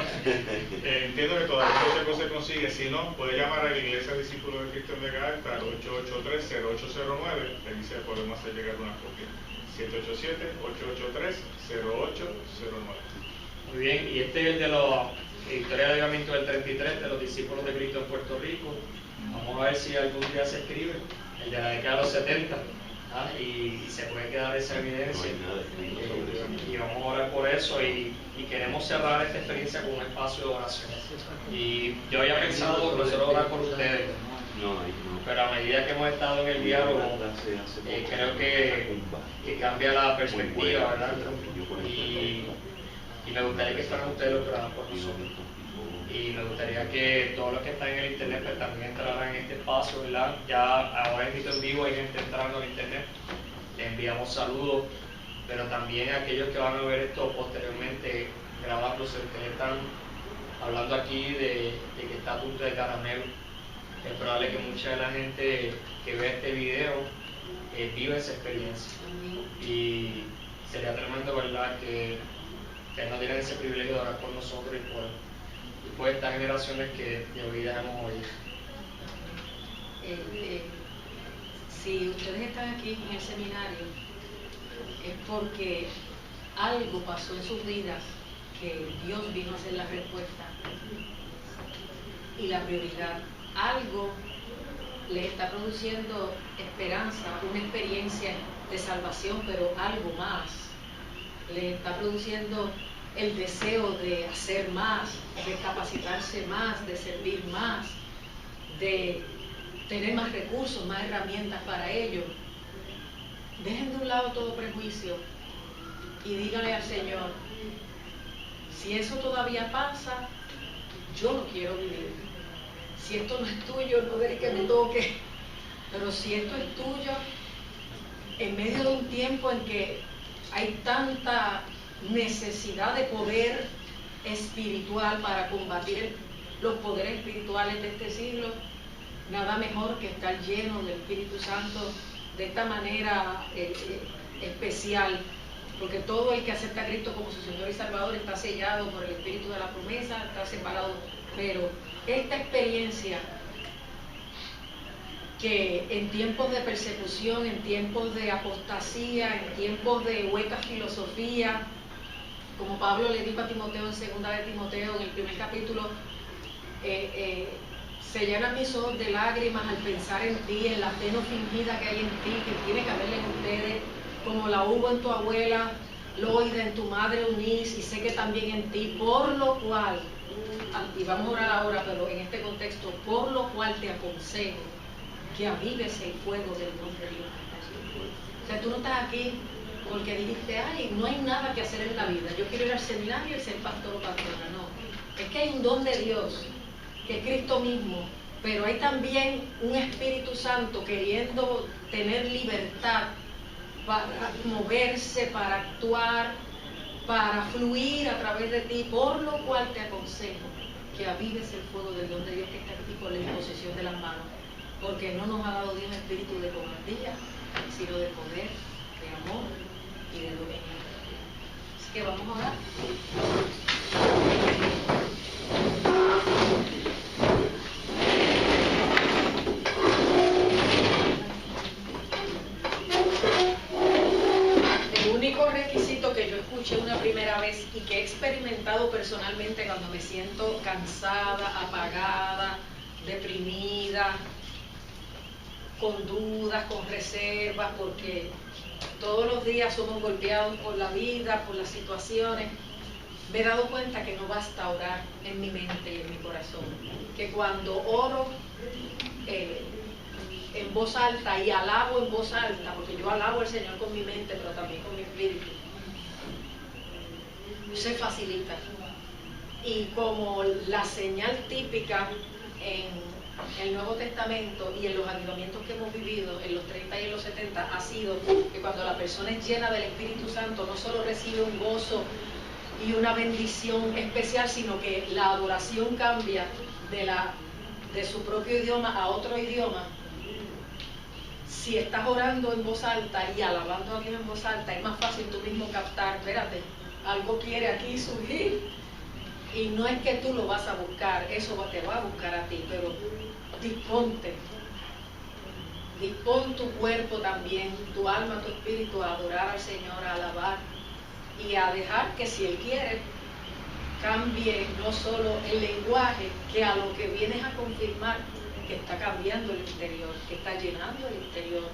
[SPEAKER 3] Entiendo que todavía se catálogo se consigue. Si no, puede llamar a la Iglesia Discípulos de Cristo en Vega Alta al 883-0809. Ahí se podemos hacer llegar una copia. 787-883-0809.
[SPEAKER 1] Muy bien, y este es el de la Historia de Avivamiento del 33 de los Discípulos de Cristo en Puerto Rico. Vamos a ver si algún día se escribe, el de la década de los 70, y se puede quedar esa evidencia. Y vamos a orar por eso, y queremos cerrar esta experiencia con un espacio de oración. Y yo había pensado nosotros orar por ustedes, pero a medida que hemos estado en el diálogo, creo que cambia la perspectiva, ¿verdad? Y me gustaría que fueran ustedes los que oraran por nosotros. Y me gustaría que todos los que están en el internet pues, también entraran en este espacio, ¿verdad? Ya ahora invito en vivo, hay gente entrando en internet, les enviamos saludos, pero también a aquellos que van a ver esto posteriormente grabarlo, si ustedes están hablando aquí de que está a punto de caramelo, es probable que mucha de la gente que ve este video vive esa experiencia. Y sería tremendo, ¿verdad?, que no tienen ese privilegio de orar por nosotros y por estas generaciones que de vida hemos oído.
[SPEAKER 2] Si ustedes están aquí en el seminario, es porque algo pasó en sus vidas que Dios vino a ser la respuesta y la prioridad. Algo les está produciendo esperanza, una experiencia de salvación, pero algo más. Les está produciendo el deseo de hacer más, de capacitarse más, de servir más, de tener más recursos, más herramientas para ello. Dejen de un lado todo prejuicio y díganle al Señor, si eso todavía pasa, yo no quiero vivir. Si esto no es tuyo, no dejes que me toque. Pero si esto es tuyo, en medio de un tiempo en que hay tanta necesidad de poder espiritual para combatir los poderes espirituales de este siglo, nada mejor que estar lleno del Espíritu Santo de esta manera especial, porque todo el que acepta a Cristo como su Señor y Salvador está sellado por el Espíritu de la promesa, está separado, pero esta experiencia que en tiempos de persecución, en tiempos de apostasía, en tiempos de hueca filosofía, como Pablo le dijo a Timoteo en 2 de Timoteo, en el primer capítulo, se llenan mis ojos de lágrimas al pensar en ti, en la fe no fingida que hay en ti, que tiene que haberle en ustedes, como la hubo en tu abuela Loida, en tu madre Eunice, y sé que también en ti, por lo cual, y vamos a orar ahora, pero en este contexto, por lo cual te aconsejo que avives el fuego del don de Dios. O sea, tú no estás aquí porque dijiste, ay, no hay nada que hacer en la vida, yo quiero ir al seminario y ser pastor o pastora. No, es que hay un don de Dios, que es Cristo mismo, pero hay también un Espíritu Santo queriendo tener libertad para moverse, para actuar, para fluir a través de ti, por lo cual te aconsejo que avives el fuego del don de Dios que está aquí por la imposición de las manos, porque no nos ha dado Dios espíritu de cobardía, sino de poder, de amor y de dominio. Así que vamos a orar. El único requisito que yo escuché una primera vez y que he experimentado personalmente cuando me siento cansada, apagada, deprimida, con dudas, con reservas, porque todos los días somos golpeados por la vida, por las situaciones, me he dado cuenta que no basta orar en mi mente y en mi corazón, que cuando oro en voz alta y alabo en voz alta, porque yo alabo al Señor con mi mente, pero también con mi espíritu, se facilita. Y como la señal típica en el Nuevo Testamento y en los avivamientos que hemos vivido en los 30 y en los 70 ha sido que cuando la persona es llena del Espíritu Santo no solo recibe un gozo y una bendición especial, sino que la adoración cambia de su propio idioma a otro idioma. Si estás orando en voz alta y alabando a Dios en voz alta, es más fácil tú mismo captar, espérate, algo quiere aquí surgir. Y no es que tú lo vas a buscar, eso te va a buscar a ti, pero disponte. Dispón tu cuerpo también, tu alma, tu espíritu a adorar al Señor, a alabar y a dejar que si Él quiere cambie no solo el lenguaje, que a lo que vienes a confirmar que está cambiando el interior, que está llenando el interior.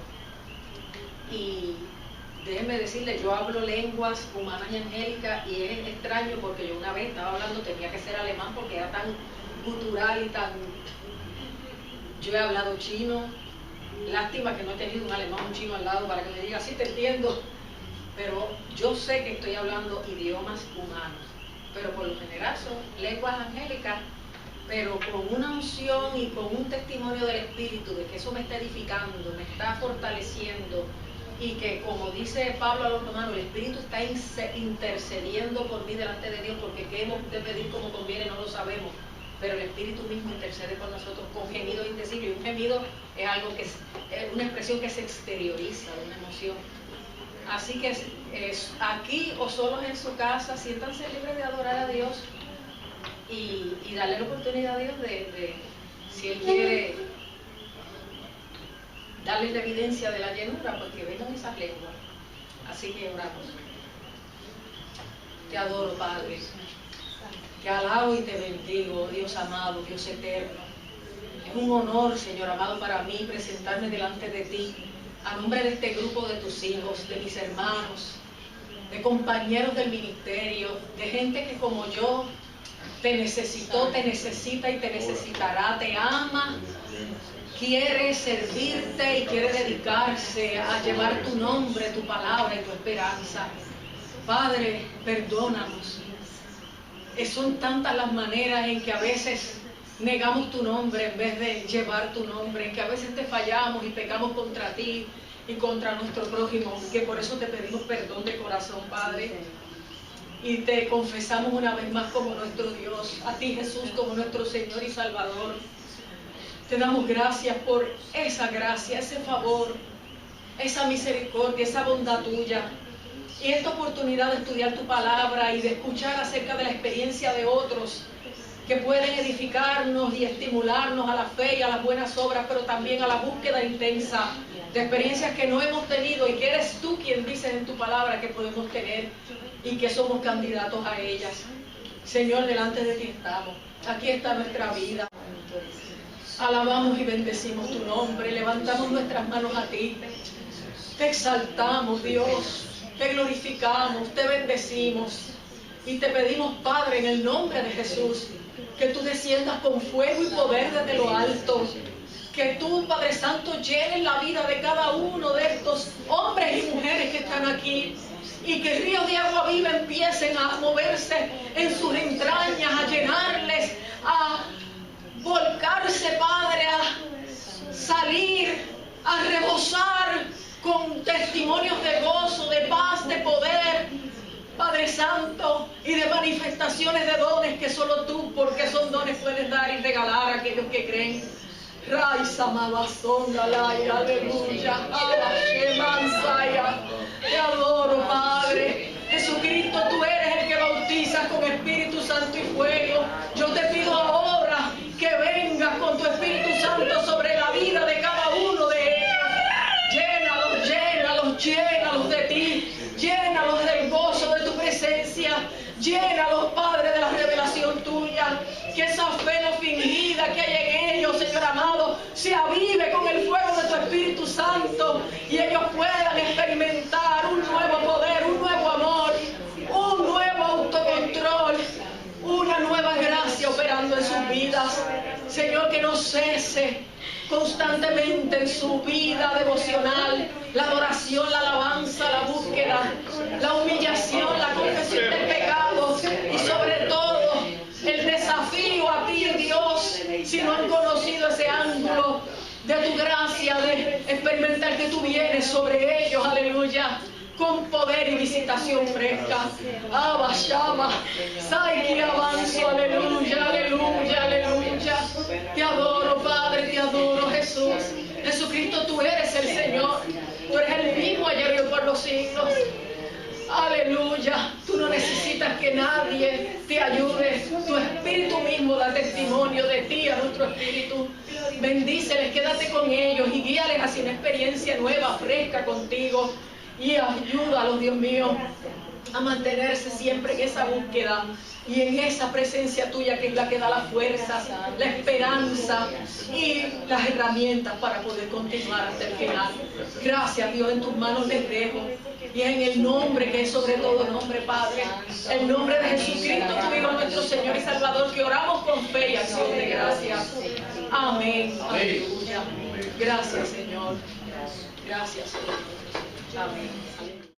[SPEAKER 2] Y déjeme decirle, yo hablo lenguas humanas y angélicas y es extraño porque yo una vez estaba hablando, tenía que ser alemán porque era tan gutural y tan... Yo he hablado chino, lástima que no he tenido un alemán, un chino al lado para que me diga, sí te entiendo, pero yo sé que estoy hablando idiomas humanos, pero por lo general son lenguas angélicas, pero con una unción y con un testimonio del Espíritu de que eso me está edificando, me está fortaleciendo, y que como dice Pablo a los romanos, el Espíritu está intercediendo por mí delante de Dios, porque qué hemos de pedir como conviene no lo sabemos, pero el Espíritu mismo intercede por nosotros con gemidos indecibles. Y un gemido es algo que es una expresión que se exterioriza de una emoción. Así que es aquí o solos en su casa, siéntanse libres de adorar a Dios y darle la oportunidad a Dios de si Él quiere darle la evidencia de la llenura, porque vengan esas lenguas. Así que oramos. Te adoro, Padre. Te alabo y te bendigo, Dios amado, Dios eterno. Es un honor, Señor amado, para mí presentarme delante de ti, a nombre de este grupo de tus hijos, de mis hermanos, de compañeros del ministerio, de gente que como yo te necesitó, te necesita y te necesitará, te ama, quiere servirte y quiere dedicarse a llevar tu nombre, tu palabra y tu esperanza. Padre, perdónanos. Son tantas las maneras en que a veces negamos tu nombre en vez de llevar tu nombre, en que a veces te fallamos y pecamos contra ti y contra nuestro prójimo, que por eso te pedimos perdón de corazón, Padre, y te confesamos una vez más como nuestro Dios, a ti Jesús como nuestro Señor y Salvador. Te damos gracias por esa gracia, ese favor, esa misericordia, esa bondad tuya. Y esta oportunidad de estudiar tu palabra y de escuchar acerca de la experiencia de otros que pueden edificarnos y estimularnos a la fe y a las buenas obras, pero también a la búsqueda intensa de experiencias que no hemos tenido y que eres tú quien dices en tu palabra que podemos tener y que somos candidatos a ellas. Señor, delante de ti estamos. Aquí está nuestra vida. Alabamos y bendecimos tu nombre, levantamos nuestras manos a ti. Te exaltamos, Dios. Te glorificamos, te bendecimos y te pedimos, Padre, en el nombre de Jesús, que tú desciendas con fuego y poder desde lo alto, que tú, Padre Santo, llenes la vida de cada uno de estos hombres y mujeres que están aquí y que ríos de agua viva empiecen a moverse en sus entrañas, a llenarles, a volcarse, Padre, a salir, a rebosar con testimonios de gozo, de paz, de poder, Padre Santo, y de manifestaciones de dones que solo tú, porque son dones, puedes dar y regalar a aquellos que creen. Raisa Mabasonda Laya, aleluya, te adoro, Padre. Jesucristo, tú eres el que bautizas con Espíritu Santo y fuego. Yo te pido ahora que vengas con tu Espíritu Santo sobre la vida de cada uno de ellos. Llénalos de ti, llénalos del gozo de tu presencia, llénalos, Padre, de la revelación tuya, que esa fe no fingida que hay en ellos, Señor amado, se avive con el fuego de tu Espíritu Santo y ellos puedan experimentar un nuevo poder, un nuevo amor, un nuevo autocontrol, una nueva gracia operando en sus vidas. Señor, que no cese constantemente en su vida devocional la adoración, la alabanza, la búsqueda, la humillación, la confesión del pecado y sobre todo el desafío a ti, Dios, si no han conocido ese ángulo de tu gracia, de experimentar que tú vienes sobre ellos, aleluya, con poder y visitación fresca. Abba, Shama, Saiki, avanzo, aleluya, aleluya, aleluya. Te adoro, Padre, te adoro, Jesús. Jesucristo, tú eres el Señor. Tú eres el mismo ayer y hoy por los siglos. Aleluya. Tú no necesitas que nadie te ayude. Tu espíritu mismo da testimonio de ti a nuestro espíritu. Bendíceles, quédate con ellos y guíales hacia una experiencia nueva, fresca contigo. Y ayúdalos, Dios mío, a mantenerse siempre en esa búsqueda y en esa presencia tuya, que es la que da la fuerza, la esperanza y las herramientas para poder continuar hasta el final. Gracias, Dios, en tus manos les dejo. Y en el nombre que es sobre todo nombre, Padre, el nombre de Jesucristo, tu Hijo, nuestro Señor y Salvador, que oramos con fe y acción de gracias. Amén. Aleluya. Gracias, Señor. Gracias, Señor. Amén.